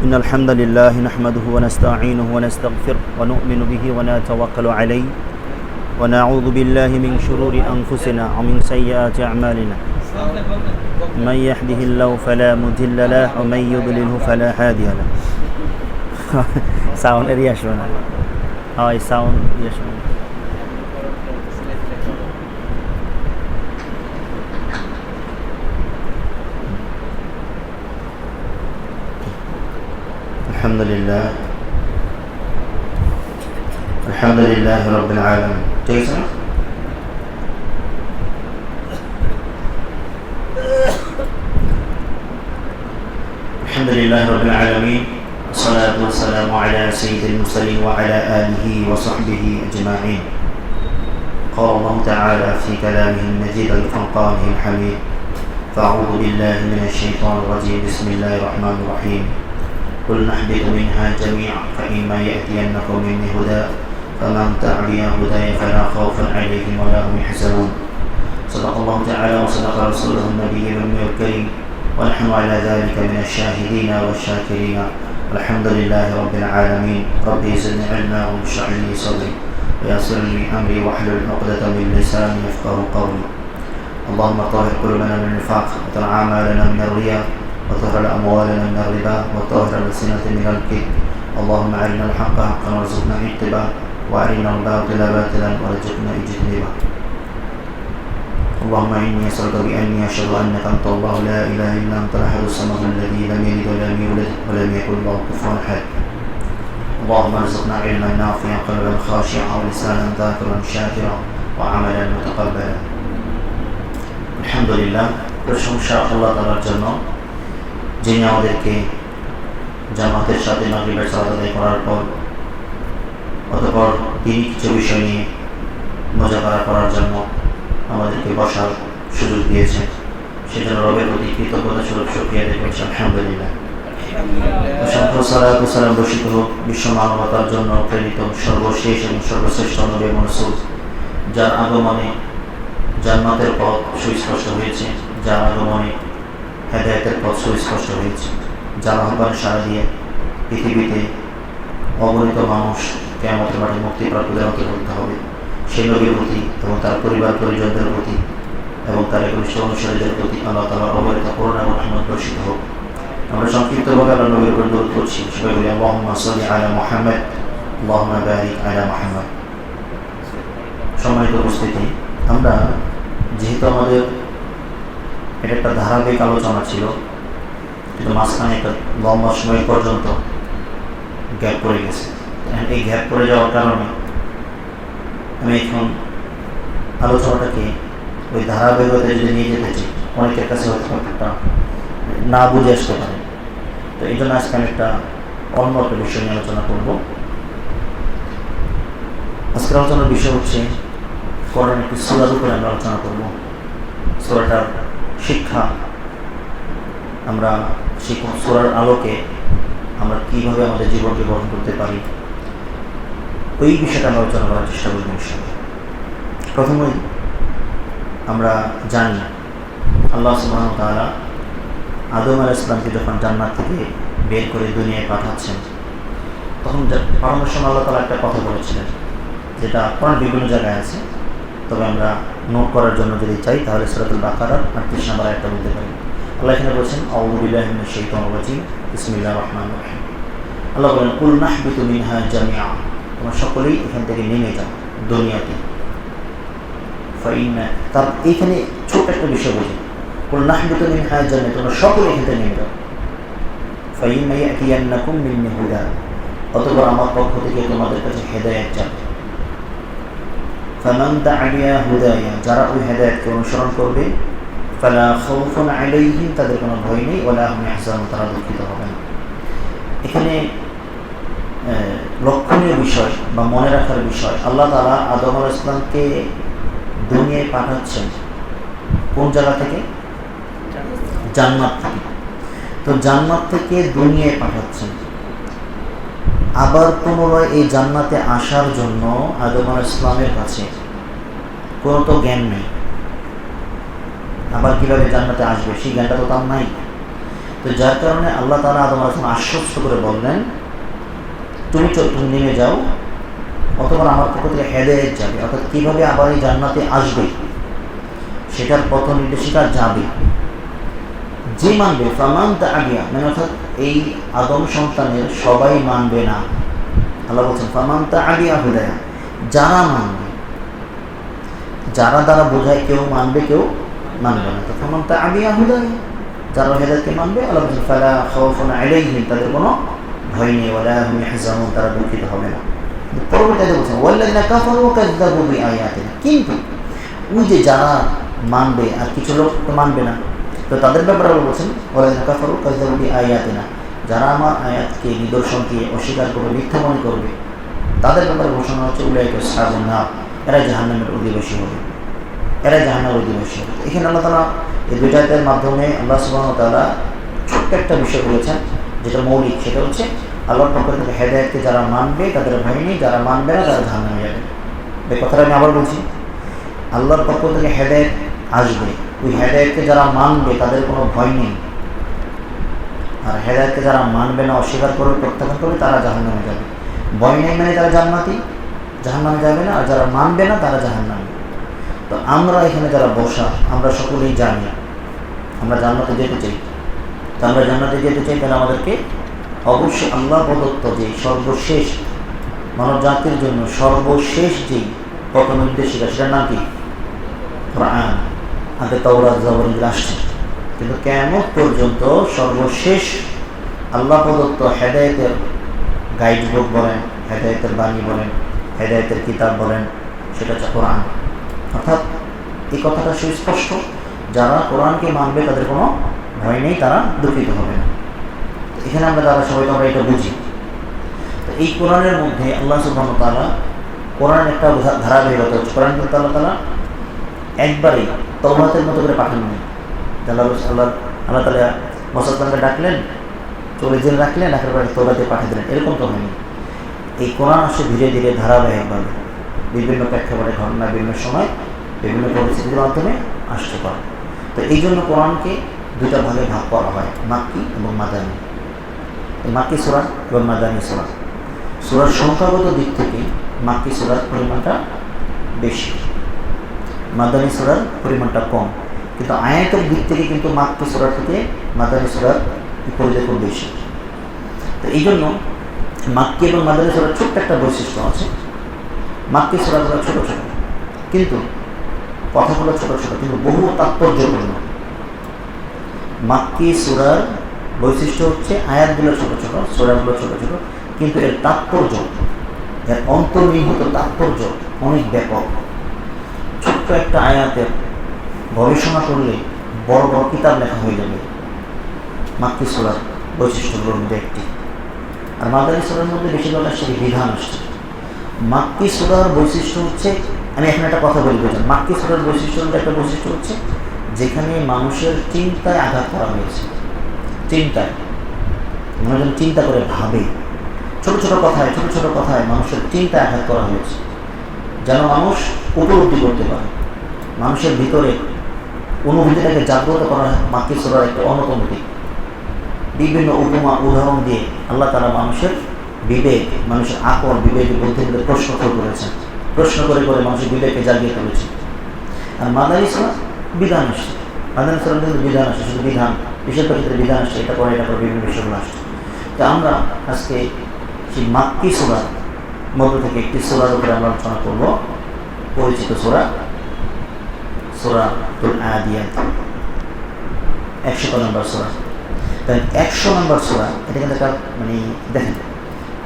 إن الحمد لله نحمده ونستعينه ونستغفره ونؤمن به ونتوكل عليه ونعوذ بالله من شرور أنفسنا ومن سيئات أعمالنا من يهده الله فلا مضل له ومن يضلله فلا هادي له sound area শোনা হয় sound ইয়ে শোনা الحمد لله رب العالمين ঠিক আছে الحمد لله رب العالمين والصلاة والسلام على سيد المرسلين وعلى آله وصحبه أجمعين قال الله تعالى في كلامه المجيد الفرقانه الحميد فأعوذ بالله من الشيطان الرجيم بسم الله الرحمن الرحيم قل نهبط منها جميعا فإما يأتينكم مني هدى فمن تبع هداي فلا خوف عليهم ولا هم يحزنون صدق الله تعالى وصدق رسوله النبي الكريم ونحن على ذلك من الشاهدين والشاكرين الحمد لله رب العالمين ربي زدني علما واشرح لي صدري ويسر لي امري واحلل عقدة من لساني يفقهوا قولي اللهم طهر قلوبنا من النفاق وطهر اعمالنا من الرياء وطهر اموالنا من الربا وطهر السنة من الكذب اللهم ارنا الحق حقا وارزقنا اتباعه وارنا الباطل باطلا وارزقنا اجتنابه اللهم إني أسألك بأني أشهد أنك أنت الله لا إله إلا أنت الأحد الصمد الذي لم يلد ولم يولد ولم يكن له كفوا أحد اللهم ارزقنا علما نافعا قلبا خاشعا ولسانا ذاكرا شاكرا وعملا متقبلا الحمد لله প্রশংসা আল্লাহ তাআলার জন্য যিনি আমাদেরকে জামাতের সাথে মাগরিবের সালাত আদায় করার পর অতঃপর তিনি কিছু বিষয় নিয়ে মুজাকারা করার জন্য আমাদেরকে বসার সুযোগ দিয়েছেন সেজন্য রবের প্রতি কৃতজ্ঞতা স্বরূপ শুকরিয়া আদায় করছি আলহামদুলিল্লাহ অসংখ্য সালাত ও সালাম বর্ষিত হোক বিশ্ব মানবতার জন্য প্রেরিত সর্বশেষ এবং সর্বশ্রেষ্ঠ নবী রাসূল যার আগমনে জান্নাতের পথ সুস্পষ্ট হয়েছে যার আগমনে হেদায়েতের পথ সুস্পষ্ট হয়েছে যার আহ্বানে সাড়া দিয়ে পৃথিবীতে অগণিত মানুষ কিয়ামতের মাঠে মুক্তিপ্রাপ্তদের অন্তর্ভুক্ত হবে সেই নবীর প্রতি এবং তার পরিবার পরিজনদের প্রতি এবং তার ঘনিষ্ঠ অনুসারীদের প্রতি আল্লাহ তাআলার অবতীর্ণ করুণা এবং রহমত বর্ষিত হোক। আমরা সংক্ষিপ্তভাবে আল্লাহর নবীর উপর দরুদ পড়ছি, সবাই বলি আল্লাহুম্মা সাল্লি আলা মুহাম্মাদ আল্লাহুম্মা বারিক আলা মুহাম্মাদ। সম্মানিত উপস্থিতি, আমরা যেহেতু আমাদের এটা একটা ধারাবাহিক আলোচনা ছিল কিন্তু মাঝখানে একটা লম্বা সময় পর্যন্ত গ্যাপ পড়ে গেছে। এই গ্যাপ পড়ে যাওয়ার কারণে আমি এখন আলোচনাটাকে ওই ধারাবাহিকতায় যদি নিয়ে যেতে চাই অনেকের কাছে হয়তো একটা না বুঝে আসতে পারে, তো এই জন্য আজকে আমি একটা অন্য একটা বিষয় নিয়ে আলোচনা করব। আজকের আলোচনার বিষয় হচ্ছে কোরআনের একটি সূরার উপরে আমরা আলোচনা করব। সূরাটার শিক্ষা, আমরা সূরার আলোকে আমরা কীভাবে আমাদের জীবনকে গঠন করতে পারি ওই বিষয়টা আমরা আলোচনা করার চেষ্টা করব ইনশাআল্লাহ। প্রথমেই আমরা জানি আল্লাহ সুবহানাহু ওয়া তাআলা আদম আলাইহিস সালামকে যখন জান্নাত থেকে বের করে দুনিয়ায় পাঠাচ্ছেন তখন পাঠানোর সময় আল্লাহ তাআলা একটা কথা বলেছিলেন, যেটা কোরআন বিভিন্ন জায়গায় আছে, তবে আমরা নোট করার জন্য যদি চাই তাহলে সূরাতুল বাকারার 38 নম্বর আয়াতটা বলতে পারি। আল্লাহ এখানে বলছেন আউযু বিল্লাহি মিনাশ শাইতানির রাজিম বিসমিল্লাহির রহমানির রহিম। আল্লাহ বলেন কুল নাহবিতু মিনহা জামিআ, তোমরা সকলেই এখান থেকে নেমে যাও দুনিয়াতে। ফাইন্না, তার এইখানে ছোট একটা বিষয় বলি, কুল নাহবিতু মিনহা জামিআ, তোমরা সকলেই এখান থেকে নেমে যাও। ফাইন্না ইয়াতিয়ান্নাকুম মিন্নি হুদা, অতঃপর আমার পক্ষ থেকে তোমাদের কাছে হেদায়েত যাবে। ফামান তাবিয়া হুদায়া, যারা ওই হেদায়েতকে অনুসরণ করবে, ফালা খাউফুন আলাইহিম, তাদের কোনো ভয় নেই, ওয়ালা হুম ইয়াহজানুন, তারা দুঃখিত হবে না। এখানে লক্ষণীয় বিষয় বা মনে রাখার বিষয়, আল্লাহ তাআলা আদম আলাইহিস সালামকে দুনিয়ায় পাঠাচ্ছেন কোন জায়গা থেকে? জান্নাত থেকে। তো জান্নাত থেকে দুনিয়ায় পাঠাচ্ছেন, আবার পুনরায় এই জান্নাতে আসার জন্য আদম আলাইহিস সালামের কাছে কোনো তো জ্ঞান নেই, আবার কীভাবে জান্নাতে আসবে সেই জ্ঞানটা তো তার নাই। তো তো যার কারণে আল্লাহ তাআলা আদম আলাইহিস সালাম আশ্বস্ত করে বললেন, তুমি নেমে যাও, অথবা আমার পক্ষ থেকে হেদায়েত যাবে, অর্থাৎ কীভাবে আবার এই জান্নাতে আসবে সেটার পথ নির্দেশিকা যাবে। যে মানবে ফামান তাবিয়া, মানে অর্থাৎ এই আদম সন্তানের সবাই মানবে না। আল্লাহ বলছেন ফামান তাবিয়া হুদায়া, যারা মানবে, যারা দ্বারা বোঝায় কেউ মানবে কেউ মানবে না। তো ফামান তাবিয়া হুদায়া, যারা হেদায়েতকে মানবে, আল্লাহ বলছেন ফালা খাউফুন আলাইহিম, তাদের কোনো ভয় নেই, ওয়ালা হুম ইয়াহজানুন, তারা দুঃখিত হবে না। পরবর্তীতে বলছেন ওয়াল্লাযিনা কাফারু কাযযাবু বিআয়াতিনা, কিন্তু ওই যে যারা মানবে আর কিছু লোক তো মানবে না, তো তাদের ব্যাপারে বলছেন ওয়াল্লাযিনা কাফারু কাযযাবু বিআয়াতিনা, যারা আমার আয়াতকে নিদর্শনকে অস্বীকার করবে, মিথ্যা মনে করবে, তাদের ব্যাপারে ঘোষণা হচ্ছে উলাইকা আসহাবুন নার, এরা জাহান্নামের অধিবাসী হবে, এরা জাহান্নামের অধিবাসী হবে। এখানে আল্লাহ তাআলা এই দুইটা আয়াতের মাধ্যমে আল্লাহ সুবহানাহু ওয়া তাআলা ছোট্ট একটা বিষয় বলেছেন যেটা মৌলিক, সেটা হচ্ছে আল্লাহর পক্ষ থেকে হেদায়েতকে যারা মানবে তাদের ভয় নেই, যারা মানবে না তারা জাহান্নামে যাবে। এই কথাটা আমি আবার বলছি, আল্লাহর পক্ষ থেকে হেদায়েত আসবে, ওই হেদায়েতকে যারা মানবে তাদের কোনো ভয় নেই, আর হেদায়েতকে যারা মানবে না, অস্বীকার করবে, প্রত্যাখ্যান করবে, তারা জাহান্নামে যাবে। ভয় নেই মানে তারা জান্নাতি, জাহান্নামে যাবে না, আর যারা মানবে না তারা জাহান্নামে। তো আমরা এখানে যারা বসা, আমরা সকলেই জানি আমরা জান্নাতে যেতে চাই। তো আমরা জান্নাতে যেতে চাই, তাহলে আমাদেরকে অবশ্যই আল্লাহ প্রদত্ত যে সর্বশেষ মানব জাতির জন্য সর্বশেষ যেই পথ নির্দেশিকা, সেটার নাম কি? কোরআন। আগে তাওরাত জাবর এগুলো আসছে, কিন্তু কিয়ামত পর্যন্ত সর্বশেষ আল্লাহ প্রদত্ত হেদায়েতের গাইড বুক বলেন, হেদায়েতের বাণী বলেন, হেদায়েতের কিতাব বলেন, সেটা হচ্ছে কোরআন। অর্থাৎ এই কথাটা সুস্পষ্ট, যারা কোরআনকে মানবে তাদের কোনো ভয় নেই, তারা দুঃখিত হবে না। এখানে আমরা যারা সবাই তো আমরা এটা বুঝি। তো এই কোরআনের মধ্যে আল্লাহ সুবহানাহু ওয়া তাআলা কোরআনের একটা ধারাবাহিকতা হচ্ছে, কোরআন কিন্তু আল্লাহ তাআলা একবারে তাওরাতের মতো করে পাঠান নেই। আল্লাহ তাআলা মুসা আলাইহিসসালামকে ডাকলেন, 40 দিন রাখলেন, রাখার পরে তাওরাতে পাঠিয়ে দিলেন, এরকম তো হয়নি। এই কোরআন আসে ধীরে ধীরে ধারাবাহিকভাবে, বিভিন্ন প্রেক্ষাপটে, ঘটনা, বিভিন্ন সময়, বিভিন্ন পরিস্থিতির মাধ্যমে আসতে পারে। তো এই জন্য কোরআনকে দুটা ভাগে ভাগ করা হয়, মাক্কি এবং মাদানী। এই মাক্কি সূরা এবং মাদানী সূরা, সূরার সংখ্যাগত দিক থেকে মাক্কি সূরার পরিমাণটা বেশি, মাদানী সূরার পরিমাণটা কম, কিন্তু আয়াতের দিক থেকে কিন্তু মাক্কি সূরা থেকে মাদানী সূরার পরিধি খুব বেশি। তো এই জন্য মাক্কি এবং মাদানী সূরার ছোট্ট একটা বৈশিষ্ট্য আছে। মাক্কি সূরাগুলো ছোট ছোট, কিন্তু কথাগুলো ছোট ছোট, কিন্তু বহু তাৎপর্যপূর্ণ। মাক্কি সূরার বৈশিষ্ট্য হচ্ছে আয়াতগুলো ছোট ছোট, সূরাগুলো ছোট ছোট, কিন্তু এর তাৎপর্য, এর অন্তর্নিহিত তাৎপর্য অনেক ব্যাপক। ছোট্ট একটা আয়াতের গবেষণা করলে বড় বড় কিতাব লেখা হয়ে যাবে। মাক্কি সূরার বৈশিষ্ট্যগুলোর মধ্যে একটি। আর মাদানী সূরার মধ্যে বেশিরভাগ আসছে বিধান আসছে। মাক্কি সূরার বৈশিষ্ট্য হচ্ছে, আমি এখন একটা কথা বলি বোঝেন, মাক্কি সূরার বৈশিষ্ট্য একটা বৈশিষ্ট্য হচ্ছে যেখানে মানুষের চিন্তায় আঘাত করা হয়েছে। চিন্তায় মানুষ যেন চিন্তা করে ভাবে, ছোট ছোট কথায় মানুষের চিন্তায় আঘাত করা হয়েছে, যেন মানুষ উপলব্ধি করতে পারে। মানুষের ভিতরে অনুভূতিটাকে জাগ্রত করা মাক্কি সূরার একটা অন্যতম দিক। বিভিন্ন উপমা উদাহরণ দিয়ে আল্লাহ তাআলা মানুষের বিবেক, মানুষের আকল, বিবেক, বুদ্ধিকে প্রশ্ন করেছেন, প্রশ্ন করে করে মানুষের বিবেককে জাগিয়ে তুলেছে। আর মাদানী সূরা বিধান আসছে, মাদানী সূরার কিন্তু বিধান আসছে, শুধু বিধান, বিশেষ ক্ষেত্রে বিধান আসছে, এটা করে বিভিন্ন বিষয়গুলো আসছে। তো আমরা আজকে সেই মাক্কি সূরার মধ্য থেকে একটি সূরার উপরে আমরা আলোচনা করব, পরিচিত সূরা, সূরাতুল আদিয়াত, 100 নম্বর সূরা। তাই 100 নম্বর সূরা, এটা কিন্তু একটা মানে দেখেন,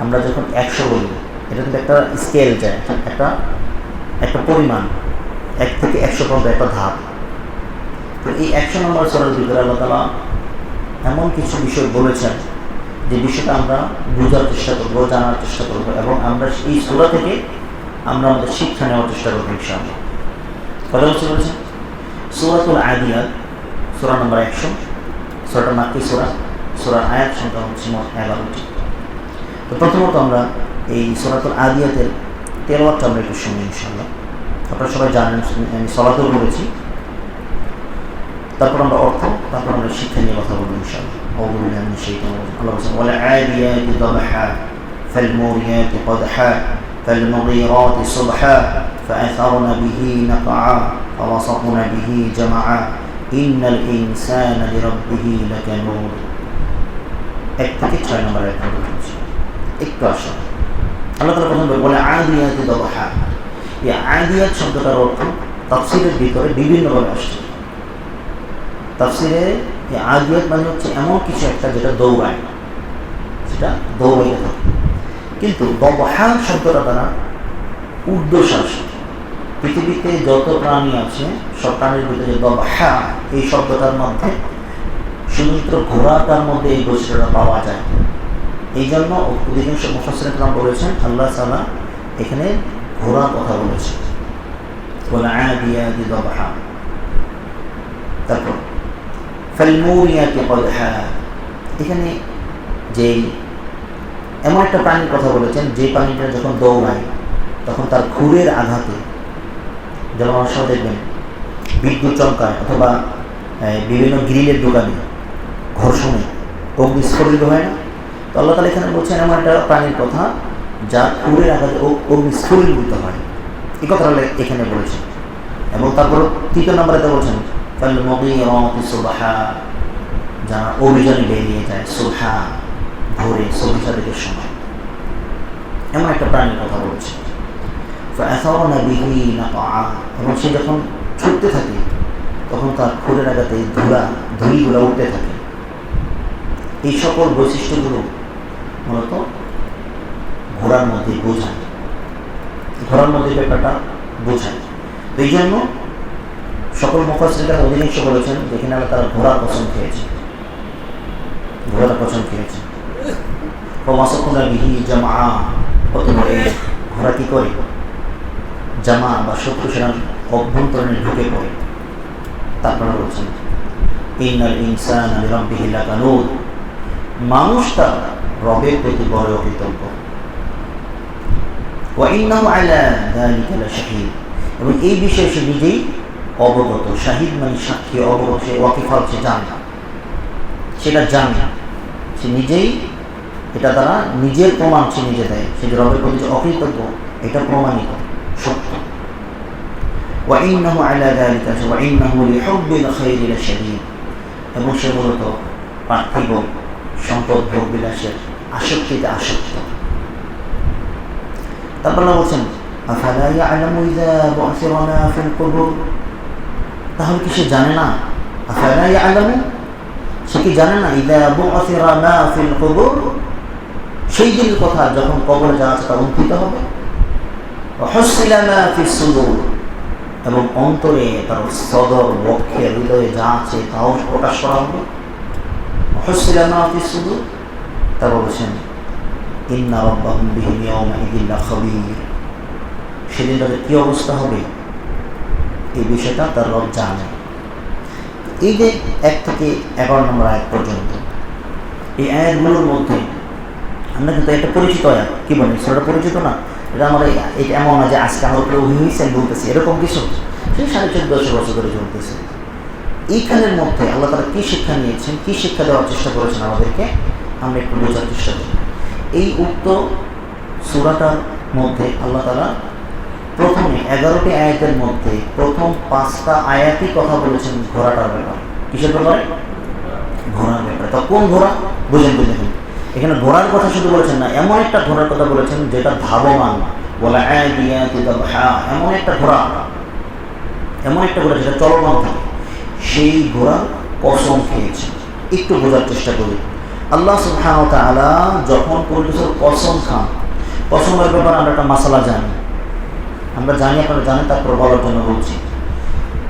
আমরা যখন 100 বলি, এটা কিন্তু একটা স্কেল যায়, একটা পরিমাণ, 1 থেকে 100 পর্যন্ত একটা ধাপ। তো এই 100 নম্বর সূরার ভিতরে আল্লাহ তাআলা এমন কিছু বিষয় বলেছেন যে বিষয়টা আমরা বোঝার চেষ্টা করব, জানার চেষ্টা করব, এবং আমরা এই সূরা থেকে আমরা আমাদের শিক্ষা নেওয়ার চেষ্টা করবো ইনশাআল্লাহ। কথা বলেছেন সূরাতুল আদিয়াত, সূরা নম্বর 100, সূরাটা মাক্কি সূরা, সূরার আয়াত সংখ্যা হচ্ছে মোট 11টি। তো প্রথমত আমরা এই সূরাতুল আদিয়াতের তেলাওয়াতটা আমরা একটু শুনি ইনশাআল্লাহ। আপনারা সবাই জানেন, আমি সালাতও বলেছি, তারপর আমরা অর্থ, তারপর আমরা শিক্ষা নিয়ে কথা বলবো ইনশাআল্লাহ। أعوذ بالله من الشيطان الرجيم الله سبحانه والعاديات ضبحا فالموريات قدحا فالمغيرات صبحا فأثرن به نقعا فوسطن به جمعا إن الإنسان لربه لكنود এক থেকে 6 নম্বর আয়াত পর্যন্ত একটু আসুন। আল্লাহ তাআলা প্রথম বলে আদিয়াত দবহা। এই আদিয়াত শব্দটার অর্থ তাফসীরের ভিতরে বিভিন্নভাবে আসছে। তাফসীরে এই আদিয়াত মানে হচ্ছে এমন কিছু একটা যেটা দৌড়ায়, সেটা দৌড়াইতে থাকে। কিন্তু দবহা শব্দটা দ্বারা ঊর্ধ্বশ্বাস, পৃথিবীতে যত প্রাণী আছে সব প্রাণীর ভিতরে দবহা এই শব্দটার মধ্যে শুধুমাত্র ঘোড়াটার মধ্যে এই বৈশিষ্ট্যটা পাওয়া যায়। এই জন্য অধিকাংশ মুফাসসিরিন কেরাম বলেছেন আল্লাহ তাআলা এখানে ঘোড়ার কথা বলেছেন। ওয়াল আদিয়াতি দবহা, তারপর ফালমুরিয়াতি কদহা, এখানে যে এমন একটা প্রাণীর কথা বলেছেন যে প্রাণীটা যখন দৌড়ায় তখন তার খুরের আঘাতে, যেমন অনেক সময় দেখবেন বিদ্যুৎ চমকায় অথবা বিভিন্ন গ্রিলের দোকানে ঘর্ষণে অগ্নিস্ফুলিত হয় না, তো আল্লাহ তাআলা এখানে বলছেন এমন একটা প্রাণীর কথা যা খুরের আঘাতে অগ্নিস্ফুলিত হয়, এই কথাটা এখানে বলেছেন। এবং তারপর 3 নম্বরে বলছেন ফালমুগীরাতি সুবহা, যারা অভিযানে বেরিয়ে যায় সুবহা, ভোরে সবিতাদের সময়, এমন একটা প্রাণীর কথা বলছে। ফাআসারনা বিহি নাকআ, এবং সে যখন ছুটতে থাকে তখন তার খুরের আঘাতে ধুলিগুলো উঠতে থাকে। এই সকল বৈশিষ্ট্যগুলো মূলত ঘোড়ার মধ্যে বোঝায়, ঘোড়ার মধ্যে ব্যাপারটা বোঝায়। এই জন্য সকল মুফাসসিরিনরা অধিকাংশ বলেছেন যেখানে আল্লাহ তাআলা ঘোড়ার কসম খেয়েছে, ঘোড়ার কসম খেয়েছে। ওয়াসাকুনা বিহি জামা, অথবা এই ঘোড়া কি করে জামা বা শত্রু সেনার অভ্যন্তরণে ঢুকে পড়ে। তারপরে বলছেন ইন্নাল ইনসানা লিরাব্বিহি লাকানুদ, মানুষ তার রবের প্রতি বড় অকৃতজ্ঞ। ওয়া ইন্নাহু আলা যালিকা লাশাহিদ, এবং এই বিষয়ে সে নিজেই অবগত। শাহিদ মানে সাক্ষী, অবগত, সে ওয়াকিফাল, সে জানে, সেটা জানে, সে নিজেই এটা দ্বারা নিজের প্রমাণ সে নিজে দেয়, সে যে রবের প্রতি অকৃতজ্ঞ এটা প্রমাণিত সত্য। ওয়া ইন্নাহু আলা যালিকা ওয়া ইন্নাহু লিহুব্বিল খাইরি লাশাদীদ, এবং সে মূলত পার্থিব সম্পদ ভোগ বিলাসের আসক্তিতে আসক্ত। তারপর বলছেন আফালা ইয়ালামু ইযা বু'থিরা মা ফিল কুবুর, তাহলে কি সে জানে না? আফালা ইয়ালামু, সে কি জানে না ইযা বু'থিরা মা ফিল কুবুর, সেই দিনের কথা যখন কবরে যা আছে তা উত্থিত হবে। ওয়া হুসিলা মা ফিস সুদুর, এবং অন্তরে তার সদর বক্ষে হৃদয়ে যা আছে তাও প্রকাশ করা হবে। হুসিলা মা ফিস সুদুর, তারপর বলছেন ইন্না রাব্বাহুম বিহিম ইয়াওমাইযিন লাখাবীর, সেদিন তাদের কী অবস্থা হবে এই বিষয়টা তার রব জানে। এই যে 1 থেকে 11 নম্বর আয়াত পর্যন্ত, এই আয়াতগুলোর মধ্যে আমরা কিন্তু একটা পরিচিত আয়াত, কি বলেন সেটা পরিচিত না, এটা আমরা এটা এমন না যে আজকে আমার উপরে হয়েছে বলতেছি এরকম কিছু, সেই 1450 বছর ধরে চলতেছে। এইখানের মধ্যে আল্লাহ তাআলা কী শিক্ষা নিয়েছেন, কী শিক্ষা দেওয়ার চেষ্টা করেছেন আমাদেরকে, আমরা একটু বোঝার চেষ্টা করি। এই উক্ত সূরাটার মধ্যে আল্লাহ তাআলা প্রথমে 11টি আয়াতের মধ্যে প্রথম 5টা আয়াতই কথা বলেছেন ঘোড়াটার ব্যাপারে। কিসের ব্যাপারে? ঘোড়ার ব্যাপারে। তা কোন ঘোড়া বুঝেন? এখানে ঘোড়ার কথা শুধু বলেছেন না, এমন একটা ঘোড়ার কথা বলেছেন যেটা ধাবমান, ওয়াল আদিয়াতি দাবহা, এমন একটা ঘোড়া যেটা চলমান থাকে, সেই ঘোড়ার কসম খেয়েছে। একটু বোঝার চেষ্টা করি। আল্লাহ সুবহানাহু ওয়া তাআলা যখন কোনো কিছুর কসম খান, কসমের ব্যাপারে আমরা একটা মাসালা জানি, আমরা জানি, আপনারা জানেন, তারপর বলার জন্য বলছি।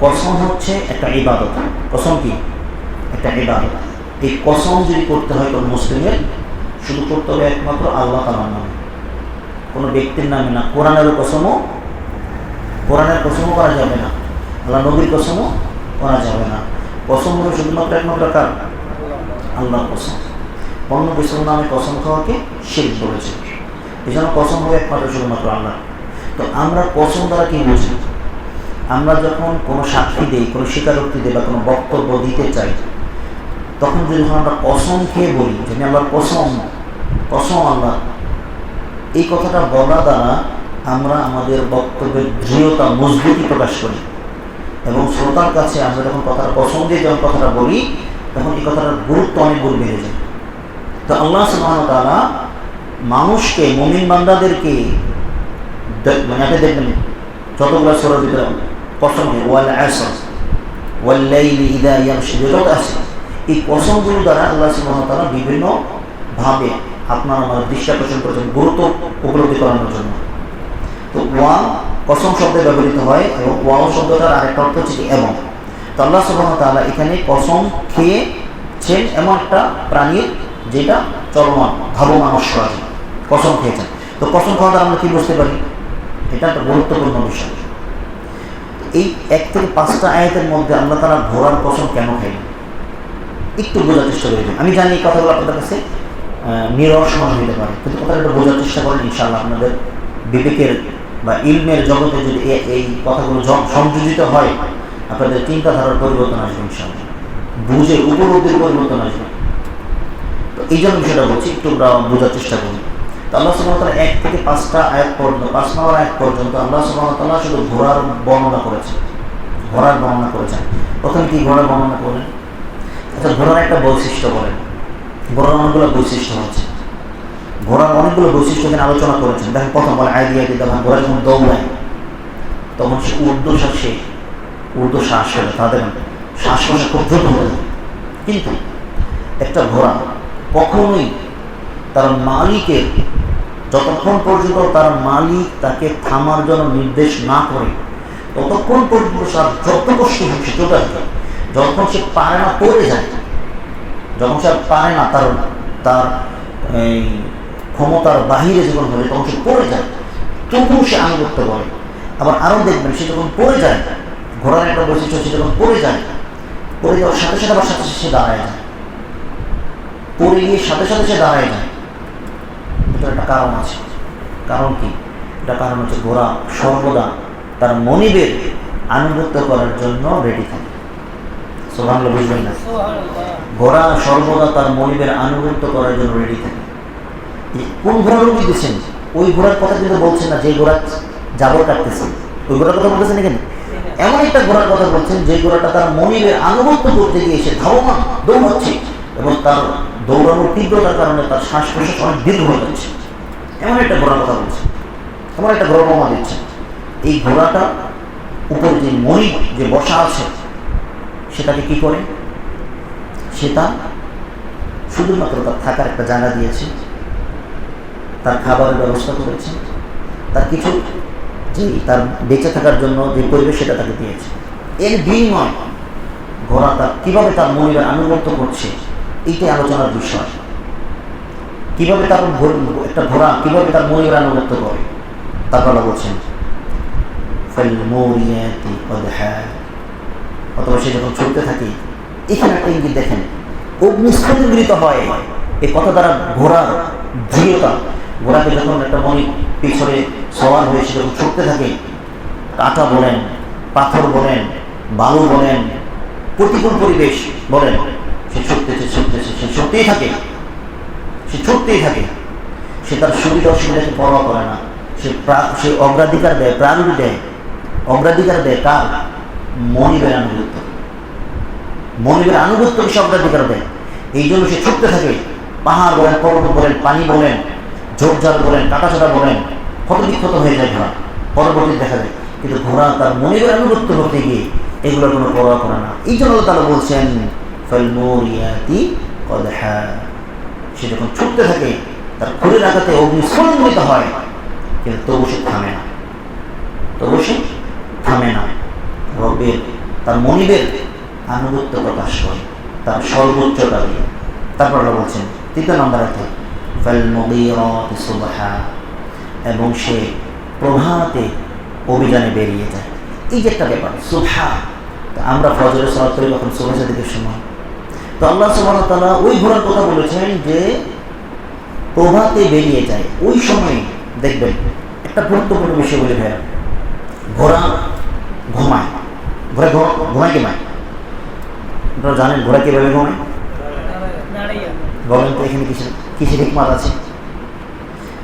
কসম হচ্ছে একটা ইবাদত। কসম কি? একটা ইবাদত। এই কসম যদি করতে হয় কোনো মুসলিমের, শুধু করতে হবে একমাত্র আল্লাহ তাআলার নামে, কোনো ব্যক্তির নামে না। কোরআনের কসমও করা যাবে না, আল্লাহ নবীর কসমও করা যাবে না। কসম হলো শুধুমাত্র একমাত্র কার? আল্লাহর কসম। অন্য কিছুর নামে কসম খাওয়াকে শিরক বলেছে। এই জন্য কসম হবে একমাত্র শুধুমাত্র আল্লাহ। তো আমরা কসম দ্বারা কি বুঝি? আমরা যখন কোনো সাক্ষী দিই, কোনো স্বীকারোক্তি দিই বা কোনো বক্তব্য দিতে চাই, তখন যখন আমরা কসম খেয়ে বলি যে আল্লাহর কসম, কসম আল্লাহ, এই কথাটা বলা দ্বারা আমরা আমাদের বক্তব্যের দৃঢ়তা, মজবুতি প্রকাশ করি এবং শ্রোতার কাছে আমরা যখন কথাটা কসম দিয়ে যখন কথাটা বলি তখন এই কথাটার গুরুত্ব অনেক গুণ বেড়ে যায়। তো আল্লাহ সুবহানাহু ওয়া তাআলা মানুষকে, মুমিন বান্দাদেরকে মানে আপনি দেখবেন যতগুলো সূরার ভিতরে কসম, ওয়াল আসর ওয়াল লাইলি ইযা ইয়াগশা, যত আছে এই কসমগুলো দ্বারা আল্লাহ সুবহানাহু ওয়া তাআলা বিভিন্নভাবে আপনার আমাদের দৃষ্টি আকর্ষণ করেছেন গুরুত্ব উপলব্ধি করানোর জন্য। তো ওয়া কসম শব্দে ব্যবহৃত হয় এবং ওয়াও শব্দটার আরেকটা অর্থ হচ্ছে এবং। তো আল্লাহ সুবহানাহু ওয়া তাআলা এখানে কসম খেয়েছেন এমন একটা প্রাণীর যেটা চলমান, ধাবমান অশ্বারোহী, কসম খেয়েছেন। তো কসম খাওয়া দ্বারা আমরা কি বুঝতে পারি? এটা একটা গুরুত্বপূর্ণ বিষয়। এই 1 থেকে 5টা আয়াতের মধ্যে আল্লাহ তাআলা ঘোড়ার কসম কেন খাইলেন একটু বোঝার চেষ্টা করবেন। আমি জানি এই কথাগুলো আপনাদের কাছে নিরস মনে হতে পারে, কিন্তু কথাটা একটু বোঝার চেষ্টা করেন, ইনশাআল্লাহ আপনাদের বিবেকের বা ইলমের জগতে যদি এই কথাগুলো সংযোজিত হয় আপনাদের চিন্তাধারার পরিবর্তন আসবে, ইনশাআল্লাহ বুঝে উপলব্ধির পরিবর্তন আসবে। তো এই জন্য বিষয়টা বলছি, একটু বোঝার চেষ্টা করুন। তো আল্লাহ সুবহানাহু ওয়া তাআলা 1 থেকে 5টা আয়াত পর্যন্ত, 5 নম্বর আয়াত পর্যন্ত আল্লাহ সুবহানাহু ওয়া তাআলা শুধু ঘোড়ার বর্ণনা করেছেন, ঘোড়ার বর্ণনা করেছেন। প্রথমে কি ঘোড়ার বর্ণনা করলেন? আচ্ছা, ঘোড়ার একটা বৈশিষ্ট্য বলেন। ঘোড়ার অনেকগুলো বৈশিষ্ট্য হচ্ছে, ঘোড়ার অনেকগুলো বৈশিষ্ট্য এখানে আলোচনা করেছেন। দেখেন প্রথম বলে আইডিয়াটি, তখন ঘোড়া যখন দৌড়ায় তখন সে ঊর্ধ্বশ্বাস ফেলে, তাদের শ্বাস প্রশ্বাস খুব দ্রুত হয়ে যায়। কিন্তু একটা ঘোড়া কখনোই তার মালিকের, যতক্ষণ পর্যন্ত তার মালিক তাকে থামার জন্য নির্দেশ না করে ততক্ষণ পর্যন্ত তার যত কষ্ট হচ্ছে চলতে থাকে। যখন সে পারে না, পড়ে যায়, যখন সে পারে না, তার এই ক্ষমতার বাহিরে যখন হলে তখন সে পড়ে যায়, তবুও সে আনুগত্য করে। আবার আরও দেখবেন সে যখন পড়ে যায়, ঘোড়ার একটা বৈশিষ্ট্য, সে যখন পড়ে যাওয়ার সাথে সাথে আবার সাথে সে দাঁড়ায় যায়, পড়ে গিয়ে সাথে সাথে সে দাঁড়ায় যায়। এটার একটা কারণ আছে। কারণ কি? এটা কারণ হচ্ছে ঘোড়া সর্বদা তার মনিবের আনুগত্য করার জন্য রেডি থাকে। সুবহানাল্লাহ, বুঝবেন না? ঘোড়া সর্বদা তার মনিবের আনুগত্য করার জন্য রেডি থাকে। কোন ঘোড়ার রূপ দিচ্ছেন? ওই ঘোড়ার কথা কিন্তু বলছেন না যে ঘোড়া জাবর কাটতেছে, ওই ঘোড়ার কথা বলতেছেন এখানে। এমন একটা ঘোড়ার কথা বলছেন যে ঘোড়াটা তার মনিবের আনুগত্য করতে গিয়ে সে ধাবমান দৌড়াচ্ছে এবং তার দৌড়ানোর তীব্রতার কারণে তার শ্বাস প্রশ্বাস অনেক দীর্ঘ হয়ে যাচ্ছে। এমন একটা ঘোড়ার কথা বলছে, এমন একটা ঘোড়া প্রমা দিচ্ছে। এই ঘোড়াটা উপরে যে মনিব যে বসা আছে সেটাকে কি করে? সেটা শুধুমাত্র তার থাকার একটা জায়গা দিয়েছে, তার খাবারের ব্যবস্থা করেছে, তার কিছু যে তার বেঁচে থাকার জন্য যে পরিবেশ সেটা তাকে দিয়েছে। এর বিনিময় ঘোড়া তার কীভাবে তার মনিবের আনুগত্য করছে এইটাই আলোচনার বিষয়। কীভাবে তার একটা ঘোড়া কীভাবে তার মনিবের আনুগত্য করে তারপর বলছেন অথবা সে যখন ছুটতে থাকে, এখানে একটা ইঙ্গিত দেখেন, অগ্নিস্ফুলিত হয়। এই কথা দ্বারা ঘোড়ার দৃঢ়তা, ঘোড়াকে যখন একটা মনিব পিছনে সওয়ার হয়ে সে যখন ছুটতে থাকে, কাঁটা বলেন, পাথর বলেন, বালু বলেন, প্রতিকূল পরিবেশ বলেন, সে ছুটতেছে, সে ছুটতেই থাকে, সে তার সুবিধা অসুবিধাকে পরোয়া করে না। সে অগ্রাধিকার দেয়, প্রায়োরিটি দেয়, অগ্রাধিকার দেয় কার? মনিবের আনুগত্য। মনিবের আনুগত্যকে সে অগ্রাধিকার দেয়। এই জন্য সে ছুটতে থাকে। পাহাড় বলেন, পর্বত বলেন, পানি বলেন, ঝোপঝাড় বলেন, কাটাছাটা বলেন, ক্ষত বিক্ষত হয়ে যায় ঘোড়া, পরবর্তী দেখা যায়। কিন্তু ঘোড়া তার মনিবের আনুগত্য করতে গিয়ে এগুলোর কোনো পরোয়া করে না। এই জন্য তারা বলছেন ফালমুরিয়াতি কদহা, সে যখন ছুটতে থাকে তার খুরের আঘাতে অগ্নিস্ফুলিত হয়, কিন্তু তবু সে থামে না, রবের তার মনিবের আনুগত্য প্রকাশ করে তার সর্বোচ্চতা দিয়ে। তারপর আমরা বলছেন 3 নম্বরে ফালমুগীরাতি সুবহা, এবং সে প্রভাতে অভিযানে বেরিয়ে যায়। এই যে একটা ব্যাপার সুবহা, আমরা ফজরের সালাত করি তখন সুবহ সাদিকের সময়। তো আল্লাহ সুবহানাহু ওয়া তাআলা ওই ঘোড়ার কথা বলেছেন যে প্রভাতে বেরিয়ে যায়। ওই সময় দেখবেন একটা গুরুত্বপূর্ণ বিষয় বলে ভাইয়া, ঘোড়া ঘুমায়। ঘোড়া ঘুমায় কি নয়? আপনারা জানেন ঘোড়া কীভাবে ঘুমায়? বলেন তো এখানে কিসের হিকমত আছে?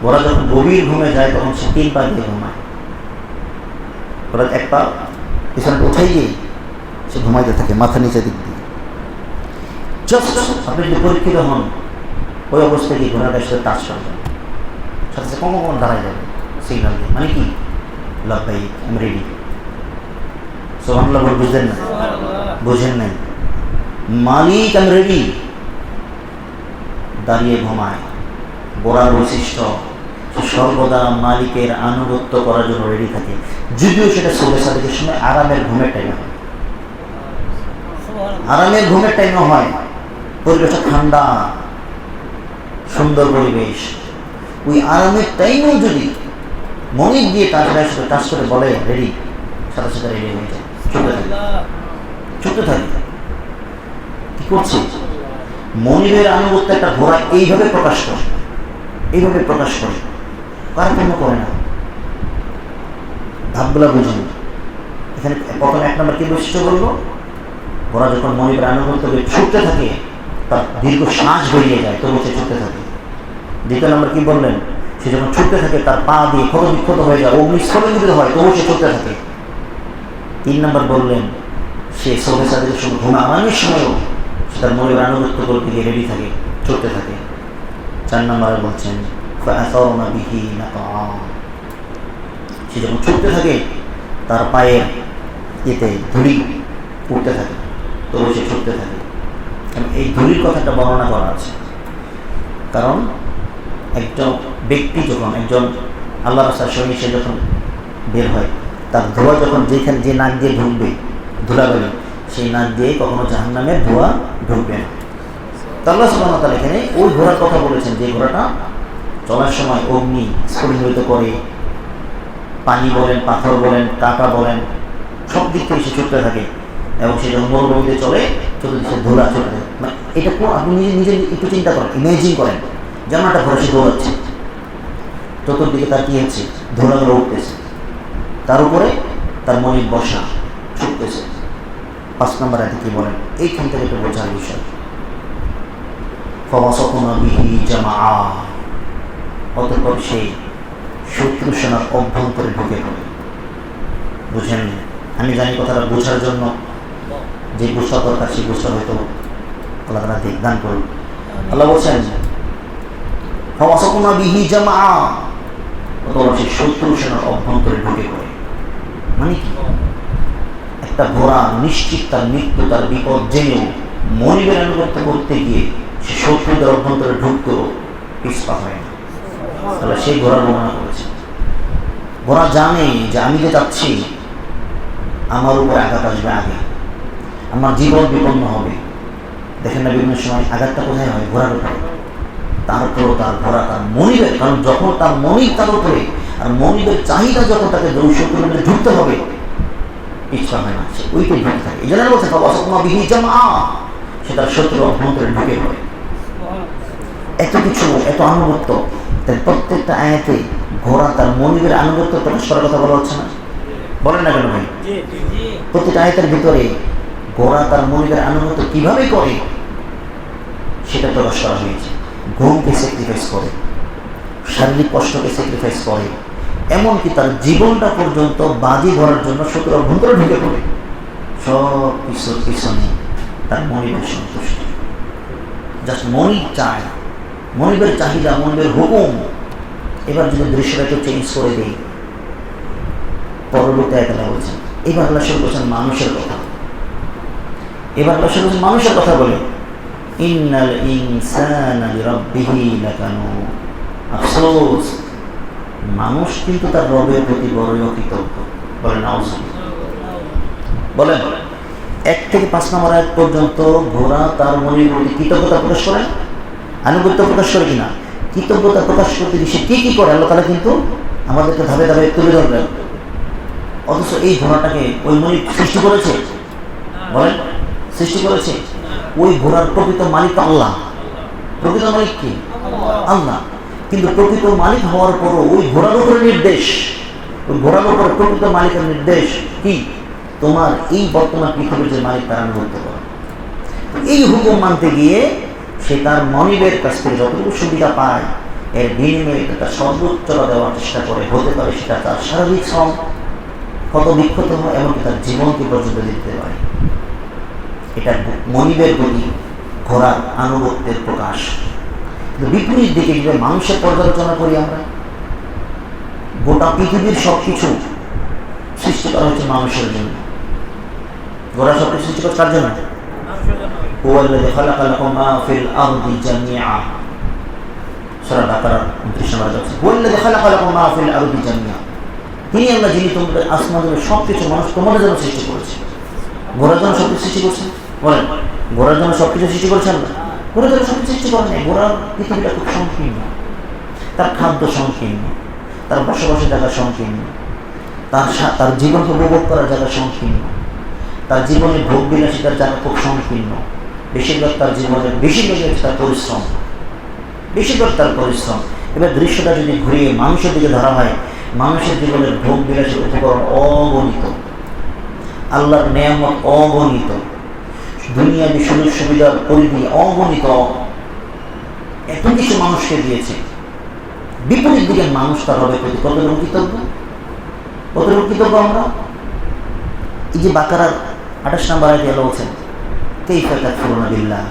ঘোড়া যখন গভীর ঘুমে যায় তখন সে 3 পা দিয়ে ঘুমায়। ঘোড়া 1 পা পিছনে উঠাই গিয়ে সে ঘুমাইতে থাকে মাথা নিচে দিক দিয়ে। জাস্ট আপনি যদি পরীক্ষিত হন ওই অবস্থায় গিয়ে ঘোড়াটার সাথে টাচ করবেন, সাথে সাথে কখন দাঁড়ায় যাবে সিগন্যাল দিয়ে, মানে কি লাব্বাইক আমি রেডি। সুবহানাল্লাহ বল, বুঝলেন না? বুঝেন নাই? মালিক আমি রেডি, দাঁড়িয়ে ঘুমায়। ঘোড়ার বৈশিষ্ট্য সর্বদা মালিকের আনুগত্য করার জন্য রেডি থাকে, যদিও সেটা সোবে সাদেকের সময় আরামের ঘুমের টাইমে হয়। আরামের ঘুমের টাইমে হয়, পরিবেশটা ঠান্ডা সুন্দর পরিবেশ, ওই আরামের টাইমেও যদি মনিক দিয়ে টাচ করে বলে রেডি, সাথে সাথে রেডি হয়ে যায়, ছুটতে থাকে। কি করছে? মনিবের আনুগত্য একটা ঘোড়া এইভাবে প্রকাশ করে, এইভাবে প্রকাশ করে, কারণ করে না। ধাপগুলা বুঝুন। এখানে প্রথমে 1 নম্বর কি বৈশিষ্ট্য বলবো? ঘোড়া যখন মনিবের আনুগত্য ছুটতে থাকে তার দীর্ঘ শ্বাস বেরিয়ে যায়, তবু সে ছুটতে থাকে। 2 নম্বর কি বললেন? সে যখন ছুটতে থাকে তার পা দিয়ে ক্ষত বিক্ষত হয়ে যায়, অগ্নিস্খলন হয়, তবু সে ছুটতে থাকে। 3 নম্বর বললেন সে সোবে সাদেকের সময় ঘুমা আমানের সময়ও সে তার মনিবের আনুগত্য করতে গিয়ে রেডি থাকে, ছুটতে থাকে। 4 নম্বরে বলছেন সে যখন ছুটতে থাকে তার পায়ের এতে ধুলি উঠতে থাকে, তবু সে ছুটতে থাকে। এই ধুলির কথাটা বর্ণনা করা আছে, কারণ একজন ব্যক্তি যখন একজন আল্লাহ রাস্তার সঙ্গে সে যখন বের হয়, তার ধোঁয়া যখন যেখানে যে নাক দিয়ে ঢুকবে ধুলাবালি, সেই নাক দিয়ে কখনো জাহান্নামের ধোঁয়া ঢুকবে না। আল্লাহ সুবহানাহু ওয়া তাআলা এখানে ওই ঘোড়ার কথা বলেছেন যে ঘোড়াটা চলার সময় অগ্নি স্ফুলিত করে, পানি বলেন, পাথর বলেন, কাঁটা বলেন, সব দিক থেকে সে ছুটতে থাকে, এবং সে যখন মরুভূমিতে চলে চতুর্দিকে ধোলা চলে থাকে। মানে এটা আপনি নিজে একটু চিন্তা করেন, ইমেজিন করেন, যেমন একটা ঘোড়া সে দৌড়াচ্ছে, চতুর্দিকে তার কি হচ্ছে? ধোলাগুলো উঠতেছে, তার উপরে তার মনিব বসা ছুটতেছে। 5 নম্বর আয়াতে কি বলেন? এইখান থেকে একটা বোঝার বিষয়, অতঃপর সে শত্রু সেনার অভ্যন্তরে ঢুকে পড়ে। বুঝেন? আমি জানি কথাটা বোঝার জন্য যে বুঝা দরকার সেই বুঝা হয়তো আল্লাহ তাআলা দান করুন। আল্লাহ বলছেন অতঃপর সে শত্রু সেনার অভ্যন্তরে ঢুকে পড়ে। মানে কি? একটা ঘোড়া নিশ্চিত তার মৃত্যু, তার বিপদ জেনেও মনিবের আনুগত্য করতে গিয়ে সে শত্রুদের অভ্যন্তরে ঢুকতেও পিছপা হয় না। তাহলে সেই ঘোড়ার বর্ণনা করেছে। ঘোড়া জানে যে আমি যে যাচ্ছি আমার উপরে আঘাত আসবে, আগে আমার জীবন বিপন্ন হবে। দেখেন না বিভিন্ন সময় আঘাতটা কোথায় হয়? ঘোড়ার উপরে। তারপরও তার ঘোড়া তার মনিবের, কারণ যখন তার মনিব তার উপরে, আর মনিবের চাহিদা যখন তাকে শত্রুর মধ্যে ঢুকতে হবে, ইচ্ছা হয় না, সে ওইটাই ঢুকতে থাকে। এই জন্য বলছে সে তার শত্রুর অভ্যন্তরে ঢুকে পড়ে। এত কিছু, এত আনুগত্য, তাই প্রত্যেকটা আয়াতে ঘোড়া তার মনিবের আনুগত্য প্রকাশ করার কথা বলা হচ্ছে না? বলেন না কেন ভাই? প্রত্যেকটা আয়াতের ভিতরে ঘোড়া তার মনিবের আনুগত্য কিভাবে করে সেটা প্রকাশ করা হয়েছে। ঘুমকে স্যাক্রিফাইস করে, শারীরিক কষ্টকে স্যাক্রিফাইস করে, এমনকি তার জীবনটা পর্যন্ত বাজি ধরার জন্য শত্রুর অভ্যন্তরে ঢুকে পড়ে। সব কিছুর পিছনে তার মনিবের সন্তুষ্ট। জাস্ট মনিব চায়, মনিবের চাহিদা, মনিবের হুকুম। এবার যদি দৃশ্যটা একটু চেঞ্জ করে দিই, পরবর্তী আয়াতে বলছেন, এবার আল্লাহ শুরু করছেন মানুষের কথা। এবার আল্লাহ শুরু করছেন মানুষের কথা বলে, ইন্নাল ইনসানা লিরাব্বিহি লাকানুদ। আফসোস, মানুষ কিন্তু তার রবের প্রতি বড়ই অকৃতজ্ঞ। বলেন আউযুবিল্লাহ। বলেন 1 থেকে 5 নম্বর আয়াত পর্যন্ত ঘোড়া তার মনিবের প্রতি কৃতজ্ঞতা প্রকাশ করে, আনুগত্য প্রকাশ করে কিনা? কৃতজ্ঞতা প্রকাশ করতে গিয়ে সে কি করে আল্লাহ তাআলা কিন্তু আমাদেরকে ধাপে ধাপে তুলে ধরবেন। অথচ এই ঘোড়াটাকে ওই মনিব সৃষ্টি করেছে। বলেন, সৃষ্টি করেছে। ওই ঘোড়ার প্রকৃত মালিক আল্লাহ। প্রকৃত মালিক কি? আল্লাহ। কিন্তু প্রকৃত মালিক হওয়ার পরও ওই ঘোড়ার উপরে নির্দেশ, ওই ঘোড়ার উপরে প্রকৃত মালিকের নির্দেশ কি? তোমার এই বর্তমান পৃথিবীর যে মালিক তার আনুগত্য করো। এই হুকুম মানতে গিয়ে সে তার মনিবের কাছ থেকে যতটুকু সুবিধা পায় এর বিনিময়ে তার সর্বোচ্চটা দেওয়ার চেষ্টা করে, হতে পারে সেটা তার শারীরিক শ্রম কত বিক্ষত হয়, এমনকি তার জীবনকে পর্যন্ত দিতে পারে। এটা মনিবের প্রতি ঘোরার আনুগত্যের প্রকাশ। কিন্তু বিপরীত দিকে যদি মানুষের পর্যালোচনা করি আমরা, গোটা পৃথিবীর সবকিছু সৃষ্টি করা হচ্ছে মানুষের জন্য। গোটা সবকিছু সৃষ্টি করা কার জন্য? হুয়াল্লাযী খালাকা লাকুম মা ফিল আরদি জামিআ, সূরা বাকারার 29 নম্বর আয়াত। হুয়াল্লাযী খালাকা লাকুম মা ফিল আরদি জামিআ, তিনি আল্লাহ যিনি তোমাদের আসমানের সবকিছু মানুষ তোমাদের জন্য সৃষ্টি করেছে। ঘোড়ার জন্য সবকিছু সৃষ্টি করছেন? বলেন, ঘোড়ার জন্য সবকিছু সৃষ্টি করছেন না? ঘোড়ার জন্য সবকিছু সৃষ্টি করেন নাই। ঘোড়ার পৃথিবীটা খুব সংকীর্ণ, তার খাদ্য সংকীর্ণ, তার বসবাসের জায়গা সংকীর্ণ, তার জীবনকে উপভোগ করার জায়গা সংকীর্ণ, তার জীবনের ভোগ বিলাসিতার জায়গা খুব সংকীর্ণ। বেশিরভাগ তার জীবনের তার পরিশ্রম, বেশিরভাগ তার পরিশ্রম। এবার দৃশ্যটা যদি ঘুরিয়ে মানুষের দিকে ধরা হয়, মানুষের জীবনের ভোগ বিলাসের উপকরণ অগণিত, আল্লাহর নেয়ামত অগণিত, দুনিয়াবী সুযোগ সুবিধার পরিধি অগণিত, এত কিছু মানুষকে দিয়েছে। বিপরীত দিকে মানুষ তার হবে প্রতি কতটুকু কৃতজ্ঞ? কতটুকু কৃতজ্ঞ আমরা? এই যে বাকারার 28 নম্বর আয়াতে আল্লাহ বলছেন, কাইফা তাকফুরুনা বিল্লাহ,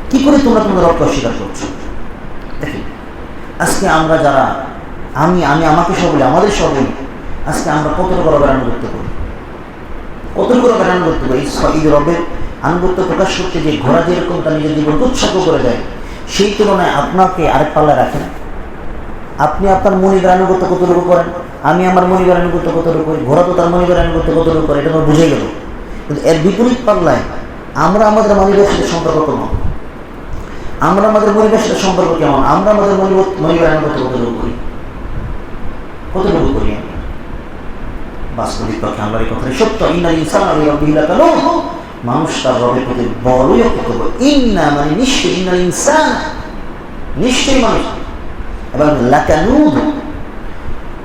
কি করে তোমরা তোমাদের রবকে অস্বীকার করছো? দেখি আজকে আমরা যারা আমি আমাকে সব বলি, আমাদের সব বলি, আজকে আমরা কতটুকু রবের আনুগত্য করি, কতটুকু রবের আনুগত্য করি? এই রবের আনুগত্য প্রকাশ করতে যে ঘোড়া যেরকম তার নিজের জীবন উৎসর্গ করে দেয়, সেই তুলনায় আপনাকে আরেক পাল্লা রাখেন। আপনি আপনার মনিবের আনুগত্য কতটুকু করেন, আমি আমার মনিবের আনুগত্য কতটুকু করি, ঘোড়া তো তার মনিবের আনুগত্য কতটুকু করে, এটা আমরা বুঝে গেল। কিন্তু এর বিপরীত পাল্লায় আমরা আমাদের মনিবের সাথে সম্পর্ক কেমন, আমরা আমাদের মনিবের সাথে সম্পর্ক কেমন, আমরা আমাদের মনিবের আনুগত্য কতটুকু করি, কতটুকু করি আমরা? বাস্তবিক পক্ষে আমরা এই কথাটা সত্য। ইন্নাল ইনসানা লিরাব্বিহি লাকানুদ, মানুষ তার রবের প্রতি বড়ই অকৃতজ্ঞ। ইন্না মানে নিশ্চয়, ইন্নাল ইনসান নিশ্চয়ই মানুষ। এবার লাকানুদ,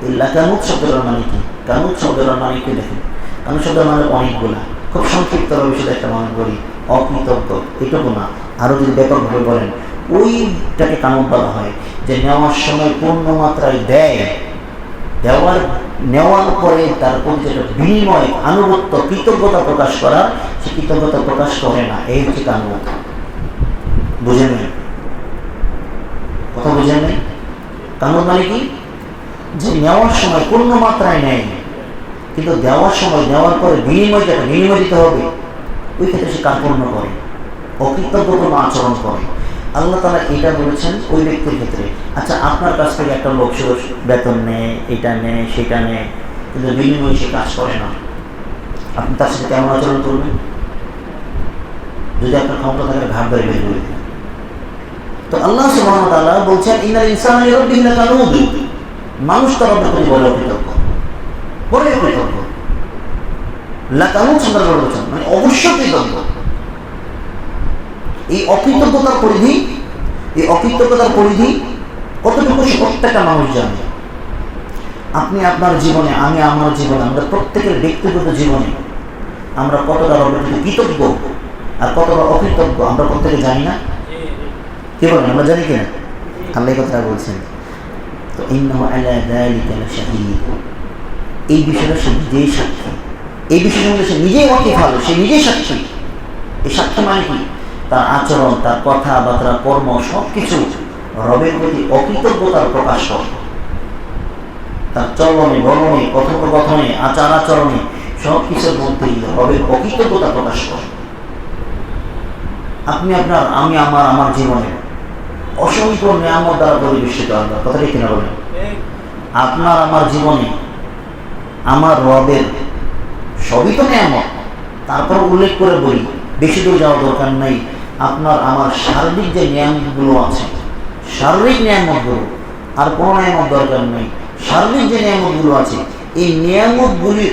এই লাকানুদ শব্দটার মানে কি? কানুদ শব্দটার মানে কি দেখেন, কানুদ শব্দের মানে অনেকগুলা, খুব সংক্ষিপ্তভাবে সেটা একটা মনে করি, অকৃতজ্ঞ এটুকু না, আরো যদি ব্যাপকভাবে বলেন ওইটাকে কানুদ বলা হয়, যে নেওয়ার সময় পূর্ণ মাত্রায় দেয়, নেওয়ার পরে তার প্রতি যেটা বিনিময় আনুগত্য কৃতজ্ঞতা প্রকাশ করা, সে কৃতজ্ঞতা প্রকাশ করে না, এই হচ্ছে কানুদ। বুঝেন নাই? কথা বুঝেন নাই? কানুদ মানে কি? যে নেওয়ার সময় পূর্ণ মাত্রায় নেয়, কিন্তু দেওয়ার সময় নেওয়ার পরে বিনিময় দিতে হবে, ওই ক্ষেত্রে সে কার্পণ্য করে, অকৃতজ্ঞতা আচরণ করে। আল্লাহ তাআলা এটা বলেছেন ওই ব্যক্তির ক্ষেত্রে। আচ্ছা, আপনার কাছ থেকে একটা লোক বেতন নেয়, এটা নেয়, সেটা নেয়, কিন্তু বিনিময়ে সে কাজ করে না, আপনি তার সাথে কেমন আচরণ করবেন? যদি আপনার ক্ষমতা থাকে ঘাট ধরে বের করে দেন। তো আল্লাহ সুবহানাহু ওয়া তাআলা বলছেন, ইন্নাল ইনসানা লিরাব্বিহি লাকানুদ, মানুষ তার রবের প্রতি বড় অকৃতজ্ঞ, বড় অকৃতজ্ঞ। লাকানুদ শব্দটা বলছেন মানে অবশ্যই কৃতজ্ঞ। এই অকৃতজ্ঞতার পরিধি কতটুকু প্রত্যেকটা মানুষ জানে। আপনি আপনার জীবনে, আমি আমার জীবনে, আমরা প্রত্যেকের ব্যক্তিগত জীবনে আমরা কতটা রবের প্রতি কৃতজ্ঞ আর কতটা অকৃতজ্ঞ আমরা প্রত্যেকে জানি না? কি বলেন, আমরা জানি কিনা? আল্লাহ এই কথাটা বলছেন, তো ইন্নাহু আলা যালিকা লাশাহীদ, এই বিষয়টা সে নিজেই সাক্ষী, এই বিষয়ের মধ্যে সে নিজেই ওয়াকিফাল, সে নিজেই সাক্ষী। এই সাক্ষ্য মানে কি? তার আচরণ, তার কথাবার্তা, কর্ম সবকিছু রবের প্রতি অকৃতজ্ঞতার প্রকাশ করে। তার চলনে, বলনে, কথোপকথনে, আচার আচরণে সবকিছুর মধ্যেই রবের অকৃতজ্ঞতা প্রকাশ করে। আপনি আপনার, আমি আমার জীবনে অসংখ্য নিয়ামত দ্বারা পরিবেষ্টিত। আল্লাহ কথাটা কিনা বলেন? আপনার আমার জীবনে আমার রবের সবই তো নিয়ামত, তারপর উল্লেখ করে বলি, বেশি দূর যাওয়ার দরকার নাই। আপনার আমার শারীরিক যে নিয়ামতগুলো আছে, শারীরিক নিয়ামতগুলো, আর কোনো নিয়ামত দরকার নেই। শারীরিক যে নিয়ামতগুলো আছে, এই নিয়ামতগুলির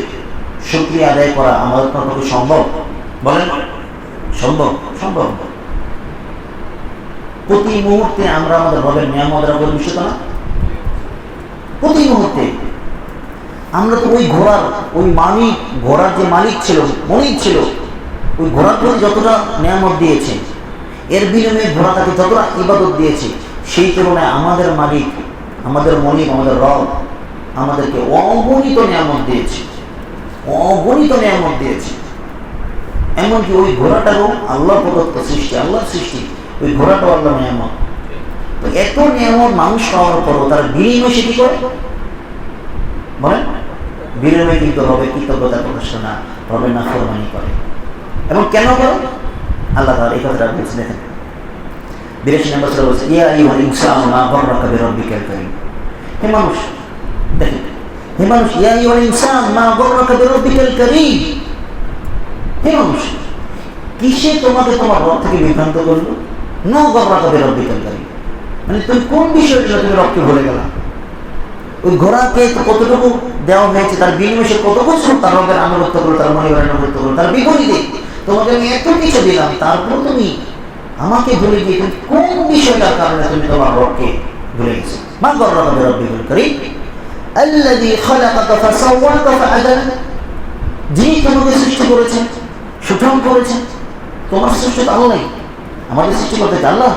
শুকরিয়া আদায় করা আমাদের পক্ষে সম্ভব? বলেন, সম্ভব? সম্ভব। প্রতি মুহূর্তে আমরা আমাদের রবের নিয়ামত দ্বারা পরিবেষ্টিত না? প্রতি মুহূর্তে আমরা তো ওই ঘোড়ার যে মালিক ছিল, মনিব ছিল, ওই ঘোড়ার প্রতি যতটা নিয়ামত দিয়েছে, এর বিনিময়ে ঘোড়াটাকে যতটা ইবাদত দিয়েছি, সেই তুলনায় আমাদের মালিক, আমাদের মনিব, আমাদের রব আমাদেরকে অগণিত নিয়ামত দিয়েছে, অগণিত নিয়ামত দিয়েছে। এমনকি ওই ঘোড়াটাও আল্লাহ প্রদত্ত সৃষ্টি, আল্লাহর সৃষ্টি, ওই ঘোড়াটাও আল্লাহ নিয়ামত। তো এত নিয়ামত মানুষ পাওয়ার পরও তার বিনিময় সে কি করে বলেন? বিনিময় কিন্তু রবের কৃতজ্ঞতা প্রকাশ না, রবের নাফরমানি করে। এবং কেন করে? আল্লাহ তাআলা এই কথাটা বলছেন, দেখেন 82 নম্বর সূরা বলছে, ইয়া আইয়ুহাল ইনসানু মা গাররাকা বিরাব্বিকাল কারীম। হে মানুষ, দেখেন, হে মানুষ, ইয়া আইয়ুহাল ইনসান মা গাররাকা বিরাব্বিকাল কারীম। হে মানুষ, কিসে তোমাকে তোমার রব থেকে বিভ্রান্ত করলো? মা গাররাকা বিরাব্বিকাল কারীম, মানে তুমি কোন বিষয়টা তুমি রবকে ভুলে গেলা? ওই ঘোড়াকে কতটুকু দেওয়া হয়েছে, তার বিনিময়ে সে কত বছর তার রবের আনুগত্য করলো, তার মনিবের আনুগত্য করলো। তার বিপরীতে তোমাকে আমি এত কিছু দিলাম, তারপর তুমি আমাকে ভুলে গিয়ে তুমি কোন বিষয়টার কারণে তুমি তোমার রবকে ভুলে গেছো? মা গাররাকা বিরাব্বিকাল কারীম আল্লাযী খালাকাকা ফাসাওয়াকা ফাআদালা। যিনি তোমাকে সৃষ্টি করেছেন, সুঠাম করেছেন। তোমার সৃষ্টি তো আল্লাহ, আমাদের সৃষ্টি করতে আল্লাহ।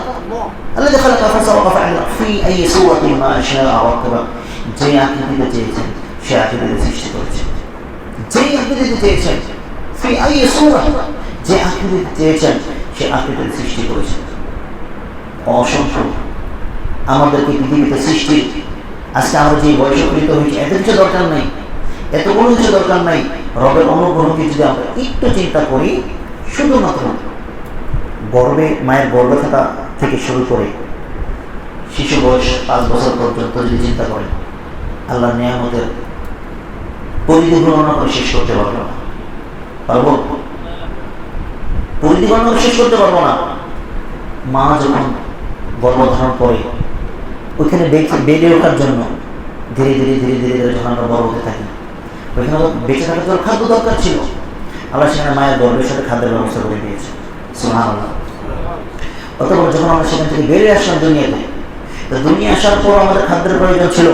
আল্লাযী খালাকাকা ফাসাওয়াকা ফাআদালা ফি আইয়ি সূরাতিন মা শাআ রাক্কাবা। যে আকৃতিতে চেয়েছেন সে আকৃতিতে সৃষ্টি করেছেন, যে আকৃতিতে চেয়েছেন ফি আইয়ি সূরা, যে আকৃতিতে চেয়েছেন সে আকৃতিতে সৃষ্টি করেছেন। অসংখ্য আমাদেরকে পৃথিবীতে সৃষ্টির, আজকে আমরা যে বয়সে উপনীত হয়েছি, এত কিছু দরকার নাই, এত কোনো কিছু দরকার নাই। রবের অনুগ্রহকে যদি আমরা একটু চিন্তা করি, শুধুমাত্র গর্ভে, মায়ের গর্ভে থাকা থেকে শুরু করে শিশু বয়স 5 বছর পর্যন্ত যদি চিন্তা করেন, আল্লাহর নিয়ামতের পরিধি গণনা করে শেষ করতে পারবো না। পারবো? পরিধি গণনা করে শেষ করতে পারবো না। মা যখন গর্ভধারণ করে, ওইখানে বেড়ে ওঠার জন্য ধীরে ধীরে ধীরে ধীরে ধীরে যখন আমরা বড় হতে থাকি, ওইখানে বেঁচে থাকার জন্য খাদ্য দরকার ছিল। আল্লাহ সেখানে মায়ের গর্ভের সাথে খাদ্যের ব্যবস্থা করে দিয়েছে। সুবহানাল্লাহ। অতঃপর যখন আমরা সেখান থেকে বেরিয়ে আসলাম দুনিয়াতে, তো দুনিয়া আসার পর আমাদের খাদ্যের প্রয়োজন ছিল,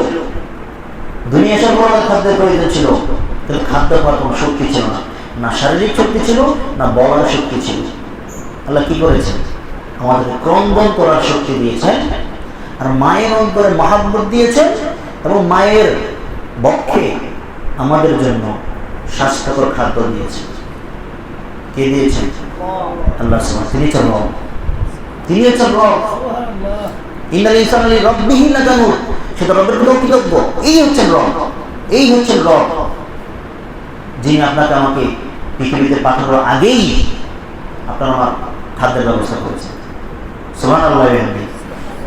দুনিয়া আসার পর আমাদের খাদ্যের প্রয়োজন ছিল, কিন্তু খাদ্য খাওয়ার কোনো শক্তি ছিল না, না শারীরিক শক্তি ছিল, না বলার শক্তি ছিল। আল্লাহ কি করেছেন? আমাদেরকে ক্রন্দন করার শক্তি দিয়েছেন, আর মায়ের অন্তরে মহাব্বত দিয়েছেন, এবং মায়ের বক্ষে আমাদের জন্য স্বাস্থ্যকর খাদ্য দিয়েছেন। কে দিয়েছেন? আল্লাহ সুবহানাহু। তিনি হচ্ছেন রব, তিনি হচ্ছেন রব। ইন্নাল ইনসানা লিরাব্বিহি লাকানুত। সেটা রবের প্রতি কৃতজ্ঞ। এই হচ্ছেন রব, এই হচ্ছেন রব, যিনি আপনাকে আমাকে পৃথিবীতে পাঠানোর আগেই আপনার আমার খাদ্যের ব্যবস্থা করেছেন। সুবহানাল্লাহ।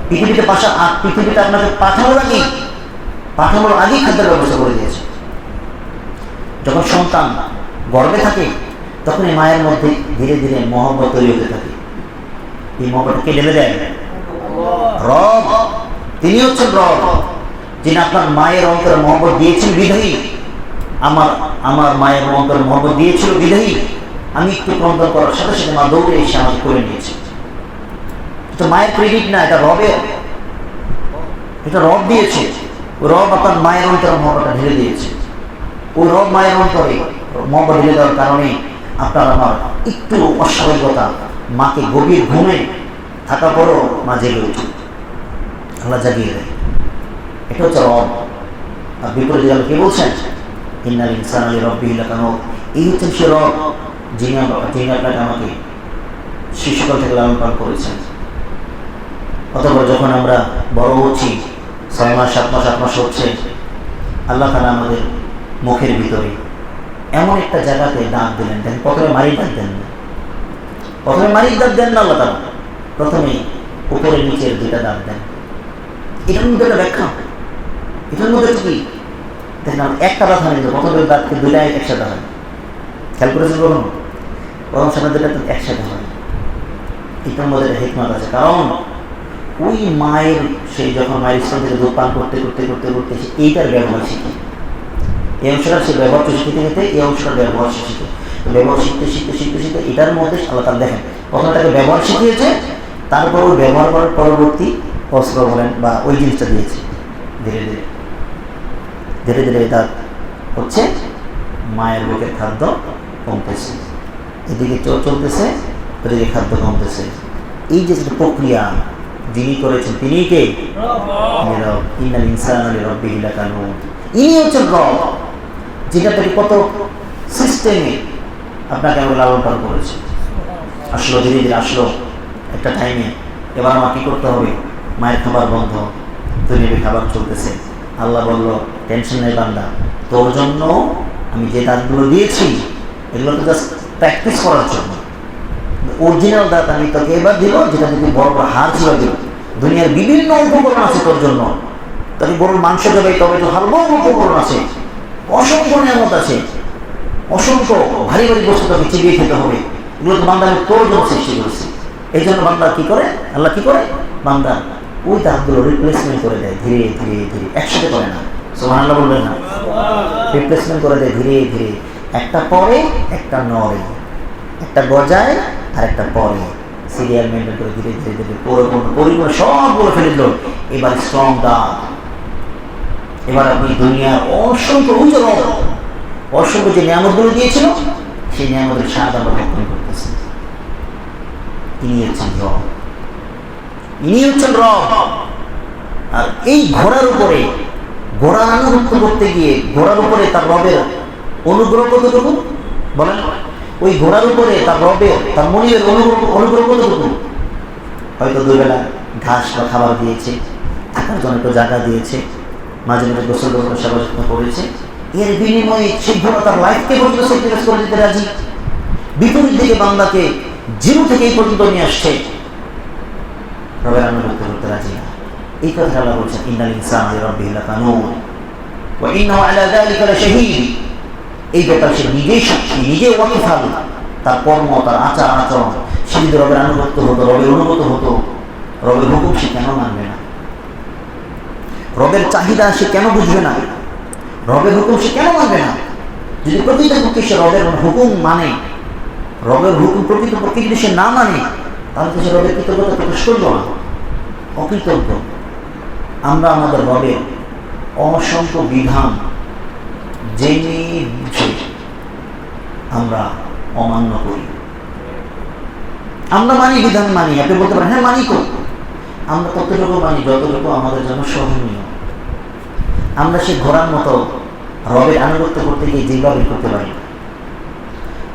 পৃথিবীতে পৃথিবীতে আপনাকে পাঠানোর আগেই খাদ্যের ব্যবস্থা করে দিয়েছে। যখন সন্তান গর্ভে থাকে, তখন এই মায়ের মধ্যে ধীরে ধীরে মহব্বত তৈরি হতে থাকে। এই মহব্বতটা কে ঢেলে দেয়? রব। তিনি হচ্ছেন রব, যিনি আপনার মায়ের অন্তরে মহব্বত দিয়েছেন বিধায়ী। আমার মায়ের অন্তরে মহব্বত দিয়েছিল বিধায়ী আমি একটু ক্রন্দন করার সাথে সাথে মা দৌড়ে এসে আমাকে করে নিয়েছে। এটা মায়ের ক্রেডিট না, এটা রবের, এটা রব দিয়েছে। রব আপনার মায়ের অন্তরে মহব্বতটা ঢেলে দিয়েছে। ওই রব মায়ের অন্তরে মহব্বত ঢেলে দেওয়ার কারণে আপনার আমার একটু অস্বাভাবিকতা, মাকে গভীর ঘুমে থাকা পরও মা জেগে উঠে, আল্লাহ জাগিয়ে দেয়। এটা হচ্ছে রব। আর বিপরীতে গেলে কে বলছেন? ইন্নাল ইনসানা লিরাব্বিহি লাকানুত। এই হচ্ছেন সে রব, যিনি আপনাকে আমাকে শিশুকাল থেকে লালন পালন করেছেন। অতঃপর যখন আমরা বড় হচ্ছি, 6 মাস 7 মাস 8 মাস হচ্ছে, আল্লাহ তাআলা আমাদের মুখের ভিতরে এমন একটা জায়গাতে দাঁত দিলেন। দেখেন, প্রথমে মারির দাঁত দেন না, প্রথমে মারির দাঁত দেন না আল্লাহ তাআলা, প্রথমে উপরে নিচের 2টা দাঁত দেন। এটার মধ্যে একটা ব্যাখ্যা, এটার মধ্যে কি দেখলাম, একটা দাঁত হয় না, প্রথমে দাঁতকে 2টা একসাথে হয়। খেয়াল করেছেন কখনো? প্রথম সামনে 2টা একসাথে হয়। এটার মধ্যে একটা হিকমত আছে, কারণ ওই মায়ের, সেই যখন মায়ের স্তন থেকে দুধ পান করতে করতে করতে করতে সে এইটার ব্যবহার শিখে, এই অংশটা সে ব্যবহারটা শিখতে শিখতে এই অংশটার ব্যবহার সে শিখে, ব্যবহার শিখতে শিখতে শিখতে শিখতে এটার মধ্যে আল্লাহ তাআলা দেখেন, প্রথমে তাকে ব্যবহার শিখিয়েছে, তারপর ওই ব্যবহার করার পরবর্তী অস্ত্র বলেন বা ওই জিনিসটা দিয়েছে। ধীরে ধীরে ধীরে ধীরে এটা হচ্ছে মায়ের বুকের খাদ্য কমতেছে, এদিকে চলতেছে, ওদিকে খাদ্য কমতেছে, এই যে প্রক্রিয়া যিনি করেছেন তিনি কে? রব। ইন্নাল ইনসানা লিরাব্বিহি লাকানুদ। ইনি হচ্ছেন রব, যেটা থেকে কত সিস্টেমে আপনাকে আমরা লালন পালন করেছে। আসলো ধীরে ধীরে, আসলো একটা টাইমে, এবার আমার কী করতে হবে? মায়ের খাবার বন্ধ, দুনিয়াবি খাবার চলতেছে। আল্লাহ বলল, টেনশন নেই বান্দা, তোর জন্য আমি যে দাঁতগুলো দিয়েছি এগুলো তো জাস্ট প্র্যাকটিস করার জন্য। অরিজিনাল দাঁত আমি তোকে এবার দিব, যেটা যদি বড় বড় হাড় ছিল দিব। দুনিয়ার বিভিন্ন উপকরণ আছে তোর জন্য, তাকে গরুর মাংস দেবে, তবে তো হালকা উপকরণ আছে, অসংখ্য নিয়ামত আছে, অসংখ্য ভারী ভারী বস্তু তাকে চিবিয়ে খেতে হবে। এগুলো তো বান্দা আমি তোর জন্য সৃষ্টি করেছি। এই জন্য বান্দা কী করে? আল্লাহ কী করে? বান্দা ওই দাঁতগুলো রিপ্লেসমেন্ট করে দেয় ধীরে ধীরে ধীরে, একসাথে করে না। সুবহানাল্লাহ বলবেন না? রিপ্লেসমেন্ট করে দেয় ধীরে ধীরে, একটা পরে একটা নড়ে, একটা গজায় আর একটা পরে, সিরিয়াল মেনটেন করে ধীরে ধীরে ধীরে পরিপূর্ণ সবগুলো ফেলে দিল। এবার স্ট্রং দাঁত। এবার আপনি দুনিয়ার অসংখ্য অসংখ্য যে নিয়ামতগুলো দিয়েছিল, সেই নিয়ামতের স্বাদ আমরা ভক্ষণ করতেছি। ইনি হচ্ছেন রব, ইনি হচ্ছেন রব। আর এই ঘোড়ার উপরে, ঘোড়া আনুগত্য করতে গিয়ে ঘোড়ার উপরে তার রবের অনুগ্রহ কতটুকু বলেন? ওই ঘোড়ার উপরে তার রবের, তার মনিবের অনুগ্রহ কতটুকু? হয়তো দুবেলা ঘাস বা খাবার দিয়েছে, থাকার জন্য একটু জায়গা দিয়েছে, মাঝে মাঝে গোসল সেবা যত্ন করেছে। এর বিনিময়ে সেই ঘোড়া তার লাইফকে পর্যন্ত স্যাক্রিফাইস করে দিতে রাজি। বিপরীত দিকে বান্দাকে জিরো থেকে এই পর্যন্ত নিয়ে আসছে, রবের আনুগত্য করতে রাজি না। এই কথা আল্লাহ বলছেন, ইন্নাল ইনসানা লিরাব্বিহি লাকানুদ ওয়া ইন্নাহু আলা যালিকা লাশাহীদ। এই ব্যাপারে সে নিজেই সাক্ষী, নিজেই ওয়াকিফাল। তার কর্ম, তার আচার আচরণ, সে যদি রবের আনুগত্য হতো, রবের অনুগত হতো, রবের হুকুম সে কেন মানবে না? রবের চাহিদা সে কেন বুঝবে না? রবের হুকুম সে কেন মানবে না? যদি প্রকৃতপক্ষে সে রবের হুকুম মানে, রবের হুকুম প্রকৃতপক্ষে যদি সে না মানে, তাহলে তো সে রবের কৃতজ্ঞতা প্রকাশ করল না, অকৃতজ্ঞ। আমরা আমাদের রবের অসংখ্য বিধান জেনে বুঝে আমরা অমান্য করি। আমরা মানি, বিধান মানি। আপনি বলতে পারেন হ্যাঁ মানি তো, আমরা ততটুকু মানি যতটুকু আমাদের জন্য সহনীয়। আমরা সে ঘোড়ার মতো রবের আনুগত্য করতে গিয়ে যেভাবে করতে পারি না।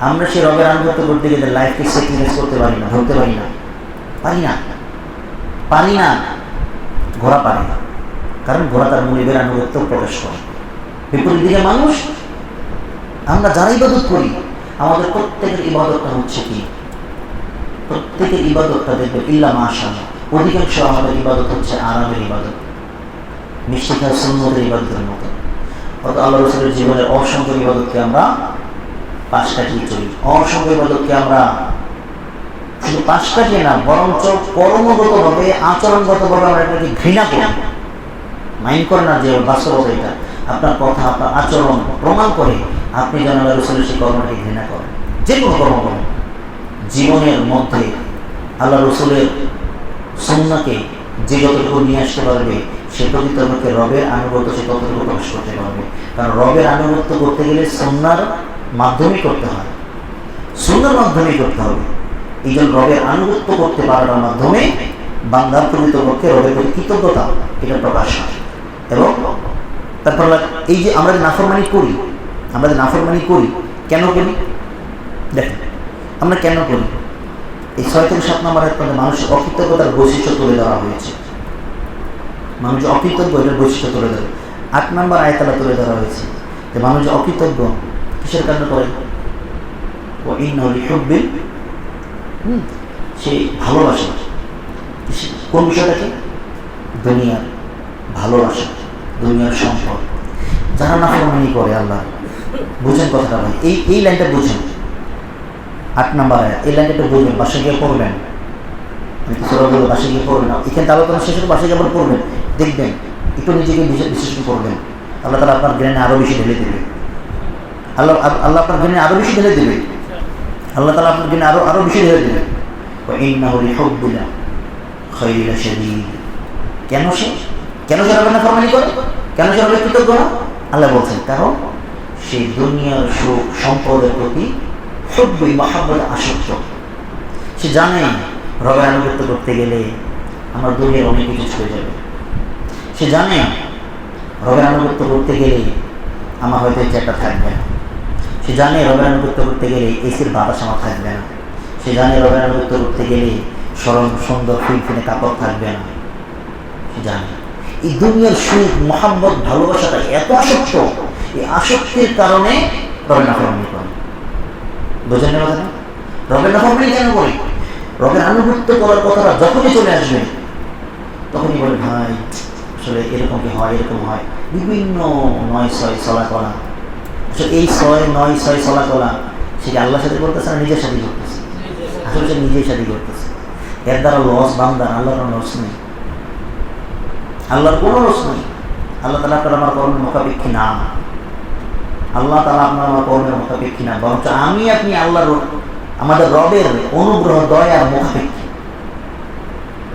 আমরা সে রবের আনুগত্য করতে গিয়ে লাইফকে স্যাক্রিফাইস করতে পারি না, ধরতে পারি না, পারি না। ঘোড়া পারে না, কারণ ঘোড়া তার মনিবের আনুগত্য প্রকাশ করে। বিপরীত দিকে মানুষ, আমরা যারা ইবাদত করি, আমাদের প্রত্যেকের ইবাদতটা হচ্ছে কি? প্রত্যেকের ইবাদতটা দেখবে ইল্লা মাশাআল্লাহ, অধিকাংশ আমাদের ইবাদত হচ্ছে আরামের ইবাদত, মিষ্টি খাওয়া সুন্নতের ইবাদতের মতো। অর্থাৎ আল্লাহ রাসূলের জীবনের অসংখ্য ইবাদতকে আমরা পাশ কাটিয়ে চলি। অসংখ্য ইবাদতকে আমরা শুধু পাশ কাটিয়ে না, বরঞ্চ কর্মগতভাবে, আচরণগতভাবে আমরা এটাকে ঘৃণা করি। মাইন্ড করে না যে বাস্তবতা এটা, আপনার কথা, আপনার আচরণ প্রমাণ করে আপনি যেন আল্লাহ রাসূলের সেই কর্মটাকে ঘৃণা করেন। যে কোনো কর্ম করেন, জীবনের মধ্যে আল্লাহ রাসূলের সুন্নাহকে যে যতটুকু নিয়ে আসতে পারবে, সে প্রকৃতপক্ষে রবের আনুগত্য সে ততটুকু প্রকাশ করতে পারবে। কারণ রবের আনুগত্য করতে গেলে সুন্নাহর মাধ্যমেই করতে হয়, সুন্নাহর মাধ্যমেই করতে হবে। এই জন্য রবের আনুগত্য করতে পারার মাধ্যমে বান্দার প্রকৃতপক্ষে রবের প্রতি কৃতজ্ঞতা এটা প্রকাশ হয়। এবং তারপর এই যে আমরা যে নাফরমানি করি, কেন করি? দেখেন আমরা কেন করি? এই 6 থেকে 7 নম্বর আয়াতে মানুষের অকৃতজ্ঞতার বৈশিষ্ট্য তুলে ধরা হয়েছে। মানুষ অকৃতজ্ঞ, এটার বৈশিষ্ট্য তুলে ধরে 8 নম্বর আয়াতে তুলে ধরা হয়েছে যে মানুষ অকৃতজ্ঞ কিসের কারণে করে? ও ইন্নাহু লিহুব্বিল, সে ভালোবাসে। কোন বিষয়টাকে? দুনিয়ার ভালোবাসা, দুনিয়ার সম্পদ। যারা নাফরমানি করে আল্লাহ, বুঝেন কথাটা ভাই, এই লাইনটা বুঝেন। 8 নম্বর আয়াত, এই লাইনটা একটু বুঝবেন, বাসায় গিয়ে পড়বেন। আমি তো সবাই বলবো বাসায় গিয়ে পড়বেন, এখানে আলোচনা শেষ করে বাসায় গিয়ে আবার পড়বেন, দেখবেন একটু নিজেকে বিশ্লেষণ করবেন। আল্লাহ তাআলা আপনার জ্ঞানে আরো বেশি ঢেলে দেবে। আল্লাহ আপনার জ্ঞানে আরো বেশি ঢেলে দেবে। আল্লাহ তাআলা আপনার জ্ঞানে আরো বেশি ঢেলে দেবে। ওয়া ইন্নাহু লিহুব্বিল খায়রি লাশাদীদ। কেন সে রবের নাফরমানি করে? কেন সে রবের কৃতজ্ঞ না? আল্লাহ বলছেন কারণ সে দুনিয়ার সুখ সম্পদের প্রতি হুব্বি মাহাব্বত আসক্ত। সে জানে রবের আনুগত্য করতে গেলে আমার দুনিয়ার অনেক কিছু ছুটে যাবে। সে জানে রবের আনুগত্য করতে গেলে আমার হয়তো এই চেয়ারটা থাকবে না। সে জানে রবের আনুগত্য করতে গেলে এসির বাতাস আমার থাকবে না। সে জানে রবের আনুগত্য করতে গেলে সরল সুন্দর ফিনফিনে কাপড় থাকবে না। সে জানে এই দুনিয়ার সুখ, মহাব্বত, ভালোবাসাটা এত আসক্ত, এই আসক্তির কারণে রবের নাফরমানি করে। বোঝেন না কথা? রবের নাফরমানি কেন করে? রবের আনুগত্য করার কথাটা যখনই চলে আসবে তখনই বলে, ভাই আসলে এরকম কি হয়, এরকম হয়, বিভিন্ন 9-6 চলা করা। আসলে এই 6-9-6 চলা করা সেটা আল্লাহর সাথে করতেছে না নিজের সাথে করতেছে? আসলে সে নিজের সাথে করতেছে। এর দ্বারা লস বান্দার, আল্লাহর কোনো লস নেই। আল্লাহর কোনো লস নেই। আল্লাহ তাআলা আপনার আমার কর্মের মুখাপেক্ষী না। আল্লাহ তাআলা আপনার আমার কর্মের মুখাপেক্ষী না, বরঞ্চ আমি আপনি আল্লাহর, আমাদের রবের অনুগ্রহ দয়ার মুখাপেক্ষী।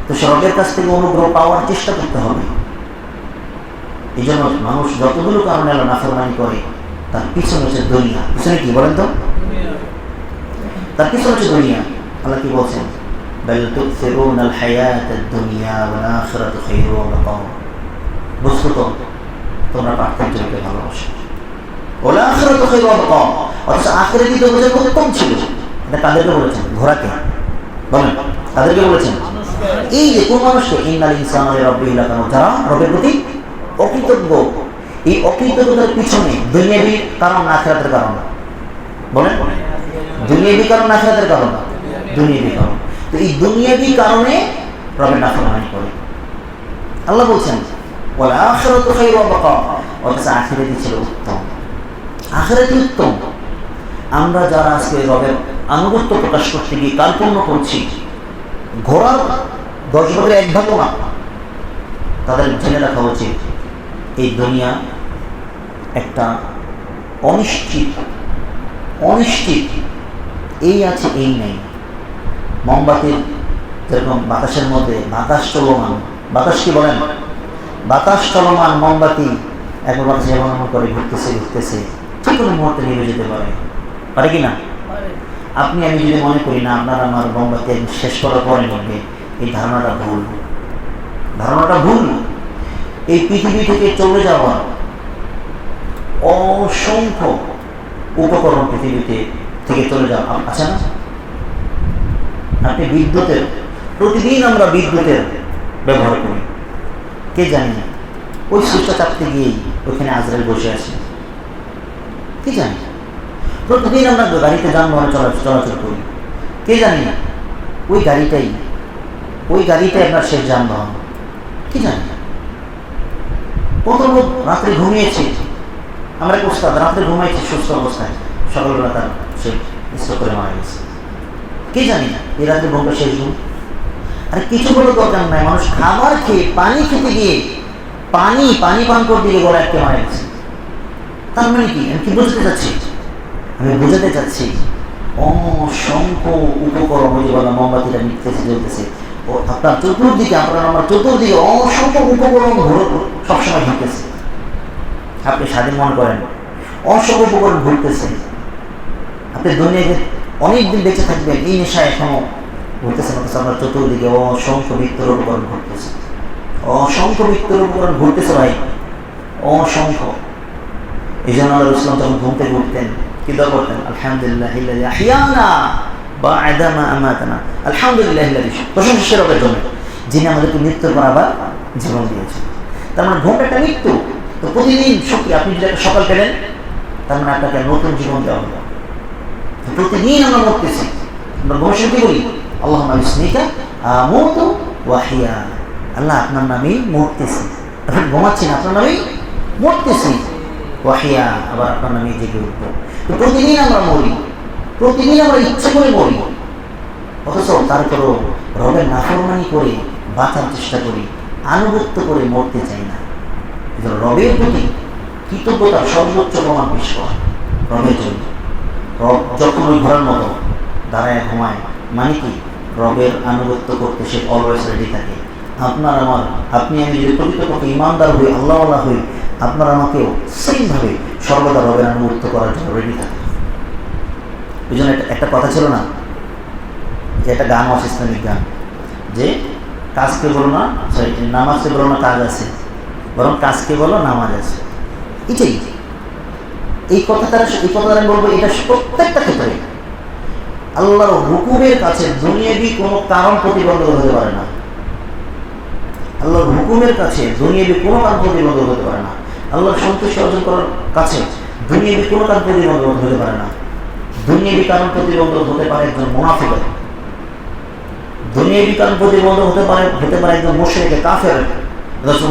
তো সে রবের কাছ থেকে অনুগ্রহ পাওয়ার চেষ্টা করতে হবে। এই জন্য মানুষ যতগুলো কারণে আল্লাহ নাফরমানি করে তার পিছনে হচ্ছে দুনিয়া। পিছনে কি বলেন তো? তার পিছনে হচ্ছে দুনিয়া। আল্লাহ কি বলছেন? বাল তুসিরুনাল হায়াতাদ দুনিয়া ওয়াল আখিরাতু খায়রুন ওয়া আবকা। বস্তুত তোমরা পার্থিব জগৎকে ভালোবাসো, ওয়াল আখিরাতু খায়রুন ওয়া আবকা। অথচ আখিরাতই তো উত্তম ছিল। এটা কাদেরকে বলেছেন? ঘোড়াকে বলেন, কাদেরকে বলেছেন? এই যে কোন মানুষকে, ইন্নাল ইনসানা লিরাব্বিহি লাকানুদ, যারা রবের প্রতি অকৃতজ্ঞ। এই অকৃতজ্ঞতার পিছনে দুনিয়াবী কারণ না আখিরাতের কারণ? বলেন, দুনিয়াবী কারণ না আখিরাতের কারণ? দুনিয়াবী কারণ। তো এই দুনিয়াবী কারণে রবের নাফরমানি করে। আল্লাহ বলছেন ওয়াল আখিরাতু খায়রুন ওয়া আবকা। অথচ আখিরাতই ছিল উত্তম। আখিরাতই উত্তম। আমরা যারা আজকে রবের আনুগত্য প্রকাশ করতে গিয়ে কার্পণ্য করছি, ঘোড়ার 10 ভাগের 1 ভাগও না, তাদের জেনে রাখা উচিত এই দুনিয়া একটা অনিশ্চিত, এই আছে এই নেই। মোমবাতির যেরকম বাতাসের মধ্যে বাতাস চলমান, বাতাস কি বলেন? বাতাস চলমান মোমবাতি একবার বাতাসে এমন করে ঘুরতেছে, যে কোনো মুহূর্তে নিভে যেতে পারে কি না? আপনি আমি যদি মনে করি না আপনার আমার মোমবাতি শেষ করার পরে নিবে, এই ধারণাটা ভুল। এই পৃথিবী থেকে চলে যাওয়া অসংখ্য উপকরণ পৃথিবীতে থেকে চলে যাওয়া আছে না? আপনি বিদ্যুতের, প্রতিদিন আমরা বিদ্যুতের ব্যবহার করি, কে জানি না ওই সুইচটা চাপতে গিয়েই ওইখানে আজরাইল বসে আছে, কে জানি। প্রতিদিন আমরা গাড়িতে যানবাহনে চলাচল করি, কে জানি না ওই গাড়িটাই আপনার শেষ যানবাহন, কি জানি। কত লোক রাত্রে ঘুমিয়েছে, আমরা এক ওস্তাদ রাত্রে ঘুমিয়েছি সুস্থ অবস্থায়, সকালবেলা তার সে স্ট্রোক করে মারা গেছে, কে জানি না এই রাত্রে ঘুমটা শেষ ঘুম। আরে কিছু বলে দরকার নাই, মানুষ খাবার খেয়ে পানি খেতে গিয়ে পানি পান করতে গিয়ে গলা একটা মারা গেছে। তার মানে কি? আমি কি বোঝাতে চাচ্ছি অসংখ্য উপকরণ, ওই যে বলা মোমবাতিটা নিতেছে জ্বলতেছে, ও আপনার চতুর্দিকে, আমার চতুর্দিকে অসংখ্য উপকরণ সবসময় ঘুরতেছে। আপনি স্বাধীন মনে করেন অসংখ্য উপকরণ ঘুরতেছে, আপনি দুনিয়াতে অনেকদিন বেঁচে থাকবেন এই নেশা এখনো ঘুরতেছে। আপনার চতুর্দিকে অসংখ্য মৃত্যুর উপকরণ ঘুরতেছে, ভাই, অসংখ্য। এই জন্য আল্লাহ রাসূল যখন ঘুম থেকে উঠতেন কি দোয়া করতেন? আলহামদুলিল্লাহিল্লাযী আহইয়ানা বা'দা মা আমাতানা। আলহামদুলিল্লাহিল্লাযী, প্রশংসা সে রবের জন্য যিনি আমাদেরকে মৃত্যুর পর আবার জীবন দিয়েছেন। তার মানে ঘুমটা একটা মৃত্যু। তো প্রতিদিন শুকরিয়া, আপনি যদি একটা সকাল পেলেন তার মানে আপনাকে নতুন জীবন দেওয়া হলো। প্রতিদিন আমরা মরতেছি, আমরা ঘোষণা কি বলি? আল্লাহুম্মা বিসমিকা আমুতু ওয়া আহইয়া। আল্লাহ আপনার নামেই মরতেছি, আপনি ঘুমাচ্ছেন আপনার নামেই মরতেছি, ওয়াহিয়া আবার আপনার নামে জেগে উঠবো। তো প্রতিদিন আমরা মরি, প্রতিদিন আমরা ইচ্ছে করে মরি, অথচ তারপরও রবের নাফরমানি করে বাঁচার চেষ্টা করি, আনুগত্য করে মরতে চাই না। রবের প্রতি কৃতজ্ঞতার সর্বোচ্চ প্রমাণ পেশ করা রবের জন্য। রব যখন ওই ঘোরার মতো দাঁড়ায় ঘুমায়, মানে কি? রবের আনুগত্য করতে সে অলওয়েজ রেডি থাকে। আপনার আমার, আপনি আমি যদি প্রকৃতপক্ষে ইমানদার হই, আল্লাহওয়ালা হই, আপনার আমাকেও সেমভাবে সর্বদা রবের আনুগত্য করার জন্য রেডি থাকে। ওই জন্য একটা কথা ছিল না, এটা গান আছে, ইসলামিক গান, যে কাজকে বলো না, সরি নামাজকে বলো না কাজ আছে, বরং কাজকে বলো নামাজ আছে। এটাই এই কথাটা আমি বলবো, এটা প্রত্যেকটা ক্ষেত্রে আল্লাহর হুকুমের কাছে দুনিয়াবি কোনো কারণ প্রতিবন্ধক হতে পারে না। আল্লাহর হুকুমের কাছে দুনিয়াবি কোনো কারণ প্রতিবন্ধক হতে পারে না। আল্লাহর সন্তুষ্টি অর্জন করার কাছে দুনিয়াবি কোনো কারণ প্রতিবন্ধক হতে পারে না। দুনিয়াবি কারণ প্রতিবন্ধক হতে পারে একজন মুনাফিকের, দুনিয়াবি কারণ প্রতিবন্ধক হতে পারে একজন মুশরিক কাফের।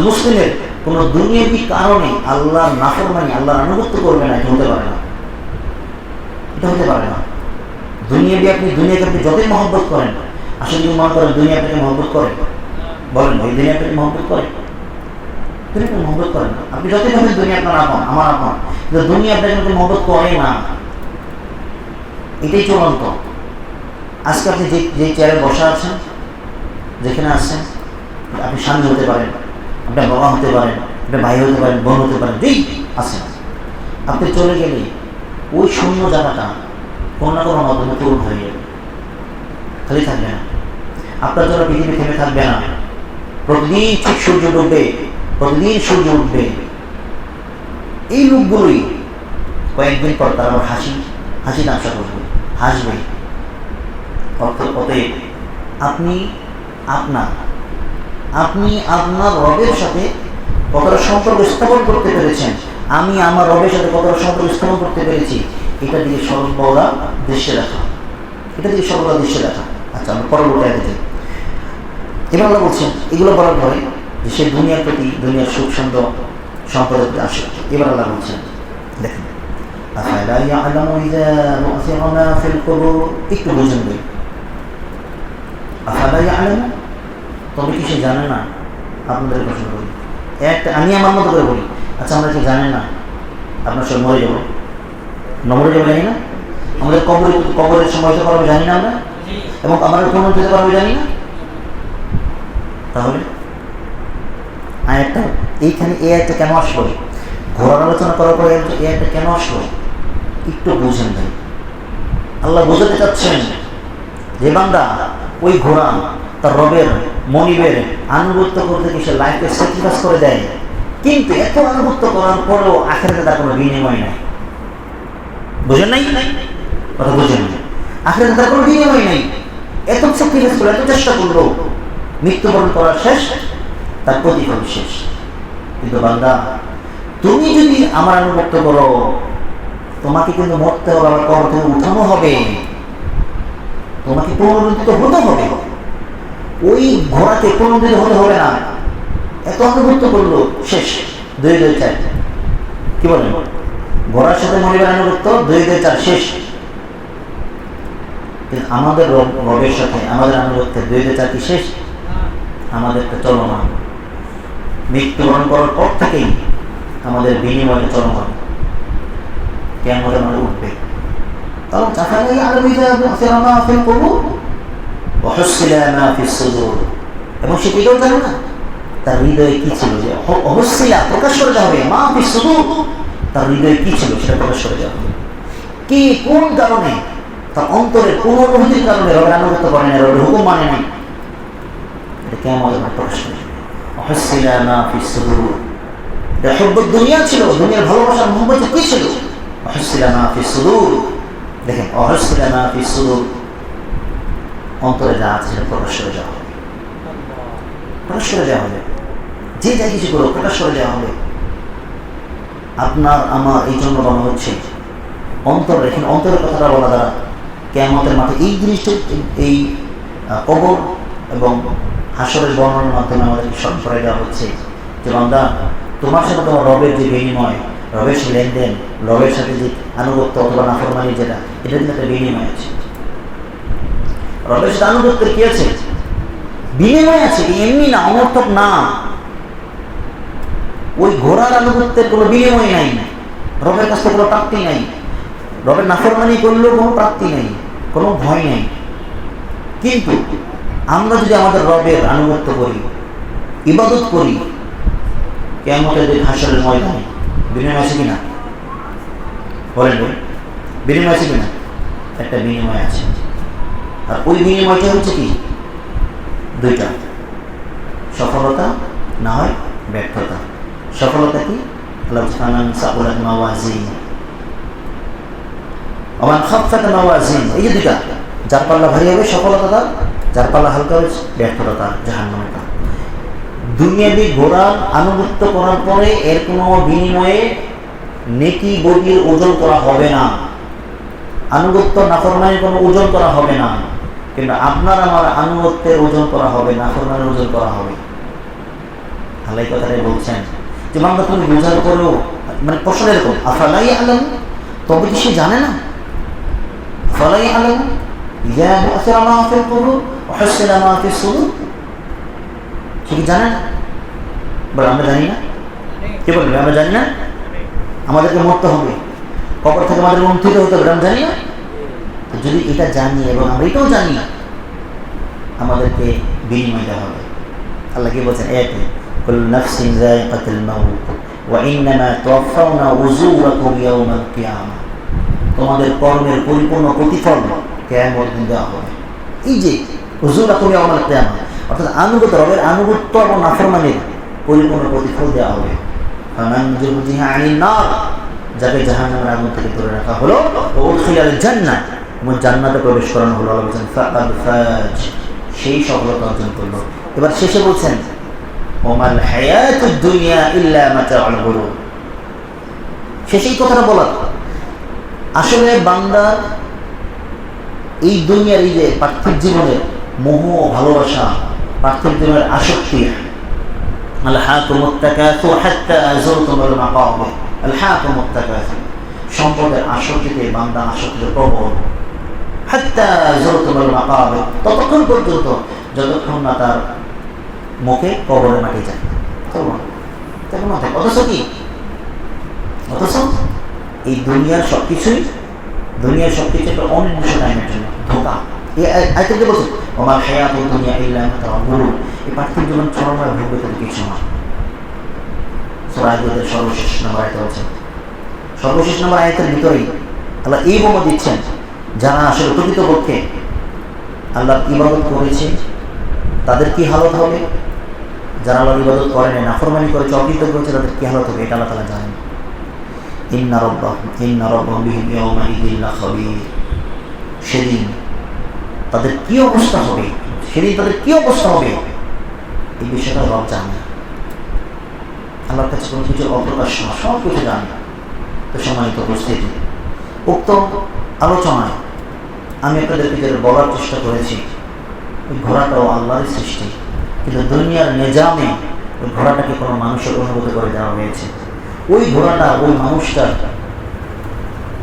মুসলিমের কোনো দুনিয়াবি কারণে আল্লাহর নাফরমানি, আল্লাহর আনুগত্য করবে না, এটা হতে পারে না। এটা হতে পারে না। দুনিয়াকে আপনি যতই মহব্বত করেন, আসলে যদি মনে করেন দুনিয়া আপনাকে মহব্বত করে, বলেন ওই দুনিয়া আপনাকে মহব্বত করে? দুনিয়াকে মহব্বত করেন না। আপনি যতই ভাবেন দুনিয়া আপনার আপন, আমার আপন, কিন্তু দুনিয়া আপনাকে মহব্বত করে না। এটাই চূড়ান্ত। আজকে আপনি যে চেয়ারে বসা আছেন, যেখানে আসছেন, আপনি স্বামী হতে পারেন, আপনার বাবা হতে পারেন, আপনার ভাই হতে পারেন, বোন হতে পারেন, যেই আছেন, আপনি চলে গেলে ওই শূন্য জায়গাটা কোনো না কোনো মাধ্যমে পূরণ হয়ে যাবে, খালি থাকবে না। আপনার জন্য পৃথিবী থেমে থাকবে না। প্রতিদিন ঠিক সূর্য ডুববে, প্রতিদিন সূর্য উঠবে। এই লোকগুলোই কয়েকদিন পর তারা আবার হাসি তামসা করবে, হাসবে। অতএব আপনি আপনার রবের সাথে কতটা সম্পর্ক স্থাপন করতে পেরেছেন, আমি আমার রবের সাথে কতটা সম্পর্ক স্থাপন করতে পেরেছি, এটা দিকে সর্বদা দৃশ্যে রাখা, আচ্ছা, আমরা পরবর্তী আয়াতে যাই। এবার আল্লাহ বলছেন, এগুলো বলার পরে যে সে দুনিয়ার প্রতি, দুনিয়ার সুখ সম্পদের প্রতি আসে। এবার আল্লাহ বলছেন, দেখেন, একটু বুঝেন বই, তবে কি সে জানে না? আপনাদের প্রশ্ন করি, আমি আমার মতো করে বলি, আচ্ছা আমরা কি জানেন না আপনার সব মরে যাবো, মরে যাবো জানি না? আমাদের কবরের সময় হতে পারবো জানি না আমরা, এবং আমরা কোন হতে পারবো জানি না। তাহলে আয়াতটা এইখানে এই আয়াতটা কেন আসলো? ঘোরার আলোচনা করার পরে এই আয়াতটা কেন আসলো একটু বুঝেন ভাই। আল্লাহ বোঝাতে চাচ্ছেন যে বান্দা ওই ঘোড়া তার রবের মনিবের আনুগত্য করতে গিয়ে সে লাইফকে স্যাক্রিফাইস করে দেয়, কিন্তু এত আনুগত্য করার পরেও আখেরাতে তার কোনো বিনিময় নাই। বুঝেন নাই? কথা বুঝেন না? আখেরাতে তার কোনো বিনিময় নেই। এত স্যাক্রিফাইস করলো, এত চেষ্টা করলো, মৃত্যুবরণ করার শেষ, তার প্রতিফল শেষ। কিন্তু বান্দা তুমি যদি আমার আনুগত্য করো, তোমাকে কিন্তু মরতে হবে, আবার কবর থেকে উঠানো হবে, তোমাকে পুনরুত্থিত হতে হবে। ওই ঘোড়াকে পুনরুত্থিত হতে হবে না। এত আনুগত্য করলো, শেষ, 2-2-4। কি বলেন? ঘোড়ার সাথে মনিবের আনুগত্য 2-2-4 শেষ। আমাদের রবের সাথে আমাদের আনুগত্য 2-2-4 কি শেষ? আমাদেরটা চলমান। মৃত্যুবরণ করার পর থেকেই আমাদের বিনিময়ে চলমান, কেমন আমাদের উঠবে। এবং সে কেউ জানে না তার হৃদয়ে কি ছিল, যে অবশ্যই প্রকাশ করে দেওয়া হবে। মা ফিস সুদূর, তার হৃদয়ে কি ছিল সেটা প্রকাশ করে দেওয়া হবে। কি কোন কারণে তার অন্তরের কোন অনুভূতির কারণে রবের আনুগত্য করে না, রবের হুকুম মানে নাই, এটা কেমন প্রকাশ করে। এটা হুব্বুদ দুনিয়া ছিল, দুনিয়ার ভালোবাসার মোহাম্মত কি ছিল? দেখেন, অন্তরে যা আছে সেটা প্রকাশ করে দেওয়া হবে, প্রকাশ করে দেওয়া হবে। যে যাই কিছু করো প্রকাশ করে দেওয়া হবে। আপনার আমার এই জন্য বলা হচ্ছে অন্তর রেখে, অন্তরের কথাটা বলা দ্বারা কিয়ামতের মাঠে এই জিনিসটা, এই কবর এবং হাসরের বর্ণনার মাধ্যমে আমাদেরকে স্মরণ করে দেওয়া হচ্ছে যে বান্দা, তোমার সাথে তোমার রবের যে বিনিময়, রবের সে লেনদেন, রবের সাথে যে আনুগত্য অথবা নাফরমানি, যেটা এটা কিন্তু একটা বিনিময় আছে। রবের সাথে আনুগত্যের কি আছে? বিনিময় আছে, এমনি না, অনর্থক না। ওই ঘোড়ার আনুগত্যের কোনো বিনিময় নাই, রবের কাছ থেকে কোনো প্রাপ্তি নাই। রবের নাফরমানি করলেও কোনো প্রাপ্তি নেই, কোনো ভয় নেই। কিন্তু আমরা যদি আমাদের রবের আনুগত্য করি, ইবাদত করি, কিয়ামতের হাসরের ময়দানে বিনিময় আছে কিনা? বলেন, বিনিময় আছে কিনা? একটা বিনিময় আছে। আর ওই বিনিময়টা হচ্ছে কি দুইটা, সফলতা না হয় ব্যর্থতা। সফলতা কি? আল্লাহ সুবহানাহু ওয়া তাআলা মাওয়াজিন ওমান খাফফাত মাওয়াজিন, এই যে দুইটা, যার পাল্লা ভারী হবে সফলতা তার, যার পাল্লা হালকা হবে ব্যর্থতা তার, জাহান্নামে তার। দুনিয়াবি ঘোড়ার আনুগত্য করার পরে এর কোনো বিনিময়ে নেকি বদির ওজন করা হবে না, আনুগত্য নাফরমানির কোনো ওজন করা হবে না। কিন্তু আপনার আমার আনুগত্যের ওজন করা হবে, নাফরমানির ওজন করা হবে। আল্লাহ এই কথাটাই বলছেন যে বান্দা তুমি বোঝার পরেও, মানে প্রশ্ন এরকম, আফালা ইয়ালাম, তবে কি সে জানে না? আফালা ইয়ালাম ইযা বু'থিরা মা ফিল কুবুর ওয়া হুসিলা মা ফিস সুদুর, সে কি জানে না? বলে আমরা জানি না। কে বলবে আমরা জানি না? আমাদেরকে মরতে হবে, কবর থেকে আমাদের উত্থিত হতে হবে, আমরা জানি না? যদি এটা জানি এবং আমরা এটাও জানি, আমাদেরকে বিনিময় দেওয়া হবে। আল্লাহ কি বলছেন আয়াতে, কুল্লু নাফসিন যায়িকাতুল মাউত ওয়া ইন্নামা তুওয়াফাউনা উজুরাকুম ইয়াওমাল কিয়ামাহ, তোমাদের কর্মের পরিপূর্ণ প্রতিফল কিয়ামতের দিন দেওয়া হবে। এই যে উজুরাকুম ইয়াওমাল কিয়ামাহ, অর্থাৎ আনুগত্য, রবের আনুগত্য এবং নাফরমানির পরিপূর্ণ প্রতিফল দেওয়া হবে। ফামান যুহজিহা আনিন নার, যাকে জাহান্নামের আগুন থেকে দূরে রাখা হলো, ও উদখিলাল জান্নাহ, এবং জান্নাতে প্রবেশ করানো হলো, আল্লাহ বলছেন ফাকাদ ফাজ, সেই সফলতা অর্জন করলো। এবার শেষে বলছেন ওমাল হায়াতুদ দুনিয়া ইল্লা মাতাউল গুরুর, শেষেই কথাটা বলা। আসলে বান্দার এই দুনিয়ার, এই যে পার্থিব জীবনের মোহ ভালোবাসা, পার্থিব জীবনের আসক্তি, আলহাকুমুত তাকাসুর হাত্তা যুরতুমুল মাকাবির, আলহাকুমুত তাকাসুর, সম্পদের আসক্তিতে বান্দা আসক্তিতে প্রবল, হাত্তা যুরতুমুল মাকাবির, ততক্ষণ পর্যন্ত যতক্ষণ না তার মুখে কবরের মাটি যায়। অথচ কি, অথচ এই দুনিয়ার সবকিছুই, দুনিয়ার সবকিছু একটা অনির্দিষ্ট টাইমের জন্য ধোঁকা। এই বলছেন ওমাল হায়াতুদ দুনিয়া ইল্লা মাতাউল গুরুর, এই পার্থিব জীবন ছড়ানোর ভোগ্যতা কিছু না। সূরা আয়াতের সর্বশেষ নম্বর আয়াতে বলছেন, সর্বশেষ নম্বর আয়াতের ভিতরেই আল্লাহ এই বোমা দিচ্ছেন, যারা আসলে প্রকৃতপক্ষে আল্লাহর ইবাদত করেছে তাদের কি হালত হবে, যারা আল্লাহর ইবাদত করে না, নাফরমানি করে, অকৃতজ্ঞ হয়েছে, তাদের কি হালত হবে এটা আল্লাহ তাআলা জানেন। ইন্না রাব্বাহুম বিহিম ইয়াওমাইযিন লাখাবীর, সেদিন তাদের কি অবস্থা হবে, সেদিন তাদের কি অবস্থা হবে এই বিষয়টা রব জানে। আল্লাহর কাছে কোনো কিছু অপ্রকাশ না, সব কিছু জানে। তো সম্মানিত উপস্থিতি, উক্ত আলোচনায় আমি আপনাদেরকে যেটা বলার চেষ্টা করেছি, ওই ঘোড়াটাও আল্লাহরই সৃষ্টি, কিন্তু দুনিয়ার নিজামে ওই ঘোড়াটাকে কোনো মানুষের অনুভূতি করে দেওয়া হয়েছে। ওই ঘোড়াটা, ওই মানুষটার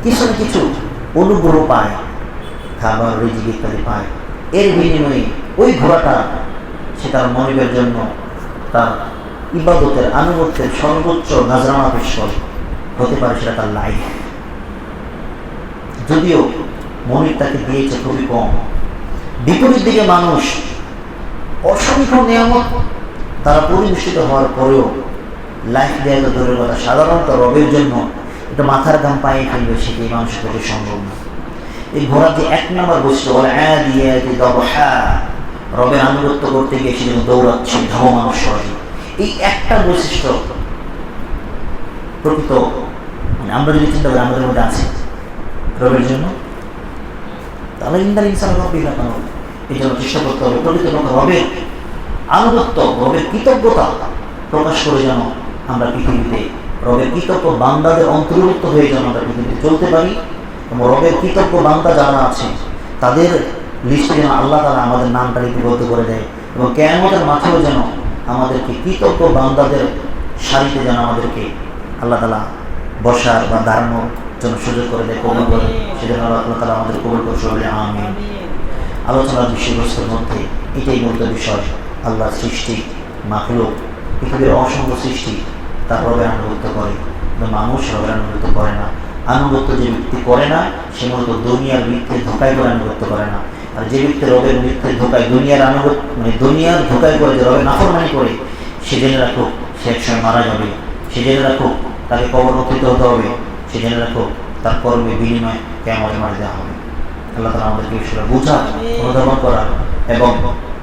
কিছু না কিছু অনুগ্রহ পায়, খাবার, রিজিক ইত্যাদি পায়। এর বিনিময়ে ওই ঘোড়াটা সে তার মনিবের জন্য তার ইবাদতের, আনুগত্যের সর্বোচ্চ নাজরানা পেশ করে, হতে পারে সেটা তার লাইফ। যদিও মনিব তাকে দিয়েছে খুবই কম, বিপরীত দিকে মানুষ অসংখ্য নিয়ামত তারা পরিবেশিত হওয়ার পরেও লাইফ দেওয়া তো দূরের কথা, সাধারণত রবের জন্য এটা মাথার ঘাম পায়ে ফেলবে, সেটি মানুষের পক্ষে সম্ভব না। এই ঘোড়া যে এক নম্বর বসছে, বলে রবের আনুগত্য করতে গিয়ে সেজন্য দৌড়াচ্ছে ধাবমান স্বরে, এই একটা বৈশিষ্ট্য প্রকৃত, মানে আমরা যদি চিন্তা করি আমাদের মধ্যে আছে রবের জন্য, তাহলে ইন্দার ইনসান রব্বি লাকান, এই জন্য চেষ্টা করতে হবে প্রকৃত রবের আনুগত্য, রবের কৃতজ্ঞতা প্রকাশ করে যেন আমরা পৃথিবীতে রবের কৃতজ্ঞ বান্দাদের অন্তর্ভুক্ত হয়ে যেন আমরা পৃথিবীতে চলতে পারি, এবং রবের কৃতজ্ঞ বান্দা যারা আছে তাদের লিস্টে যেন আল্লাহ তাআলা আমাদের নামটা লিপিবদ্ধ করে দেয়, এবং কিয়ামতের মাঠেও যেন আমাদেরকে কৃতজ্ঞ বান্দাদের সারিতে যেন আমাদেরকে আল্লাহ তাআলা বসার বা দাঁড়ানোর জন্য সুযোগ করে দেয়, কবুল করে, সেজন্য আল্লাহ তাআলা আমাদের কবুল করে সবাই আমিন। আলোচনার বিষয়বস্তুর মধ্যে এটাই মূলত বিষয়, আল্লাহর সৃষ্টি, মাখলুক, পৃথিবীর অসংখ্য সৃষ্টি তার রবের আনুগত্য করে, কিন্তু মানুষ রবের আনুগত্য করে না। আনুগত্য যে ব্যক্তি করে না সে মূলত দুনিয়ার মিথ্যে ধোঁকায় করে আনুগত্য করে না, আর যে ব্যক্তি রবের মিথ্যে ধোঁকায়, দুনিয়ার আনুগত্য মানে দুনিয়ার ধোঁকায় করে, যে রবের নাফরমানি করে, সে জেনে রাখো সে একসময় মারা যাবে, সে জেনে রাখো তাকে কবর উত্থিত হতে হবে, সে জেনে রাখো তার কর্মের বিনিময়ে কিয়ামতের মাঠে দেওয়া হবে। আল্লাহ তাআলা আমাদেরকে সেটা বোঝা, অনুধাবন করা এবং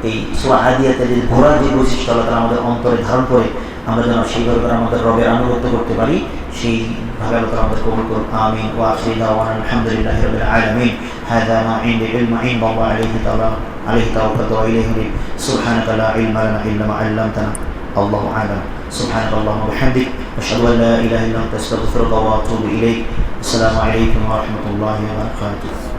এই সূরা আদিয়াতে যে ঘোড়ার যে বৈশিষ্ট্য আল্লাহ তাআলা আমাদের অন্তরে ধারণ করে আমরা যেন সেইভাবে করে আমাদের রবের আনুগত্য করতে পারি, সেইভাবে আল্লাহ তাআলা আমাদের কবুল করুন। আমিন। ওয়া আখিরু দাওয়ানা আলহামদুলিল্লাহি রাব্বিল আলামিন। হাযা মা ইনদি ইলমু ইনদাল্লাহি আলাইহি তাওয়াক্কালতু ওয়া ইলাইহি উনীব। সুবহানাকা লা ইলমা লানা ইল্লা মা 'আল্লামতানা। আল্লাহু আ'লাম। সুবহানাকা আল্লাহুম্মা ওয়া বিহামদিক আশহাদু আন লা ইলাহা ইল্লা আনতা আস্তাগফিরুকা ওয়া আতুবু ইলাইক। আসসালামু আলাইকুম ওয়া রাহমাতুল্লাহি ওয়া বারাকাতুহু।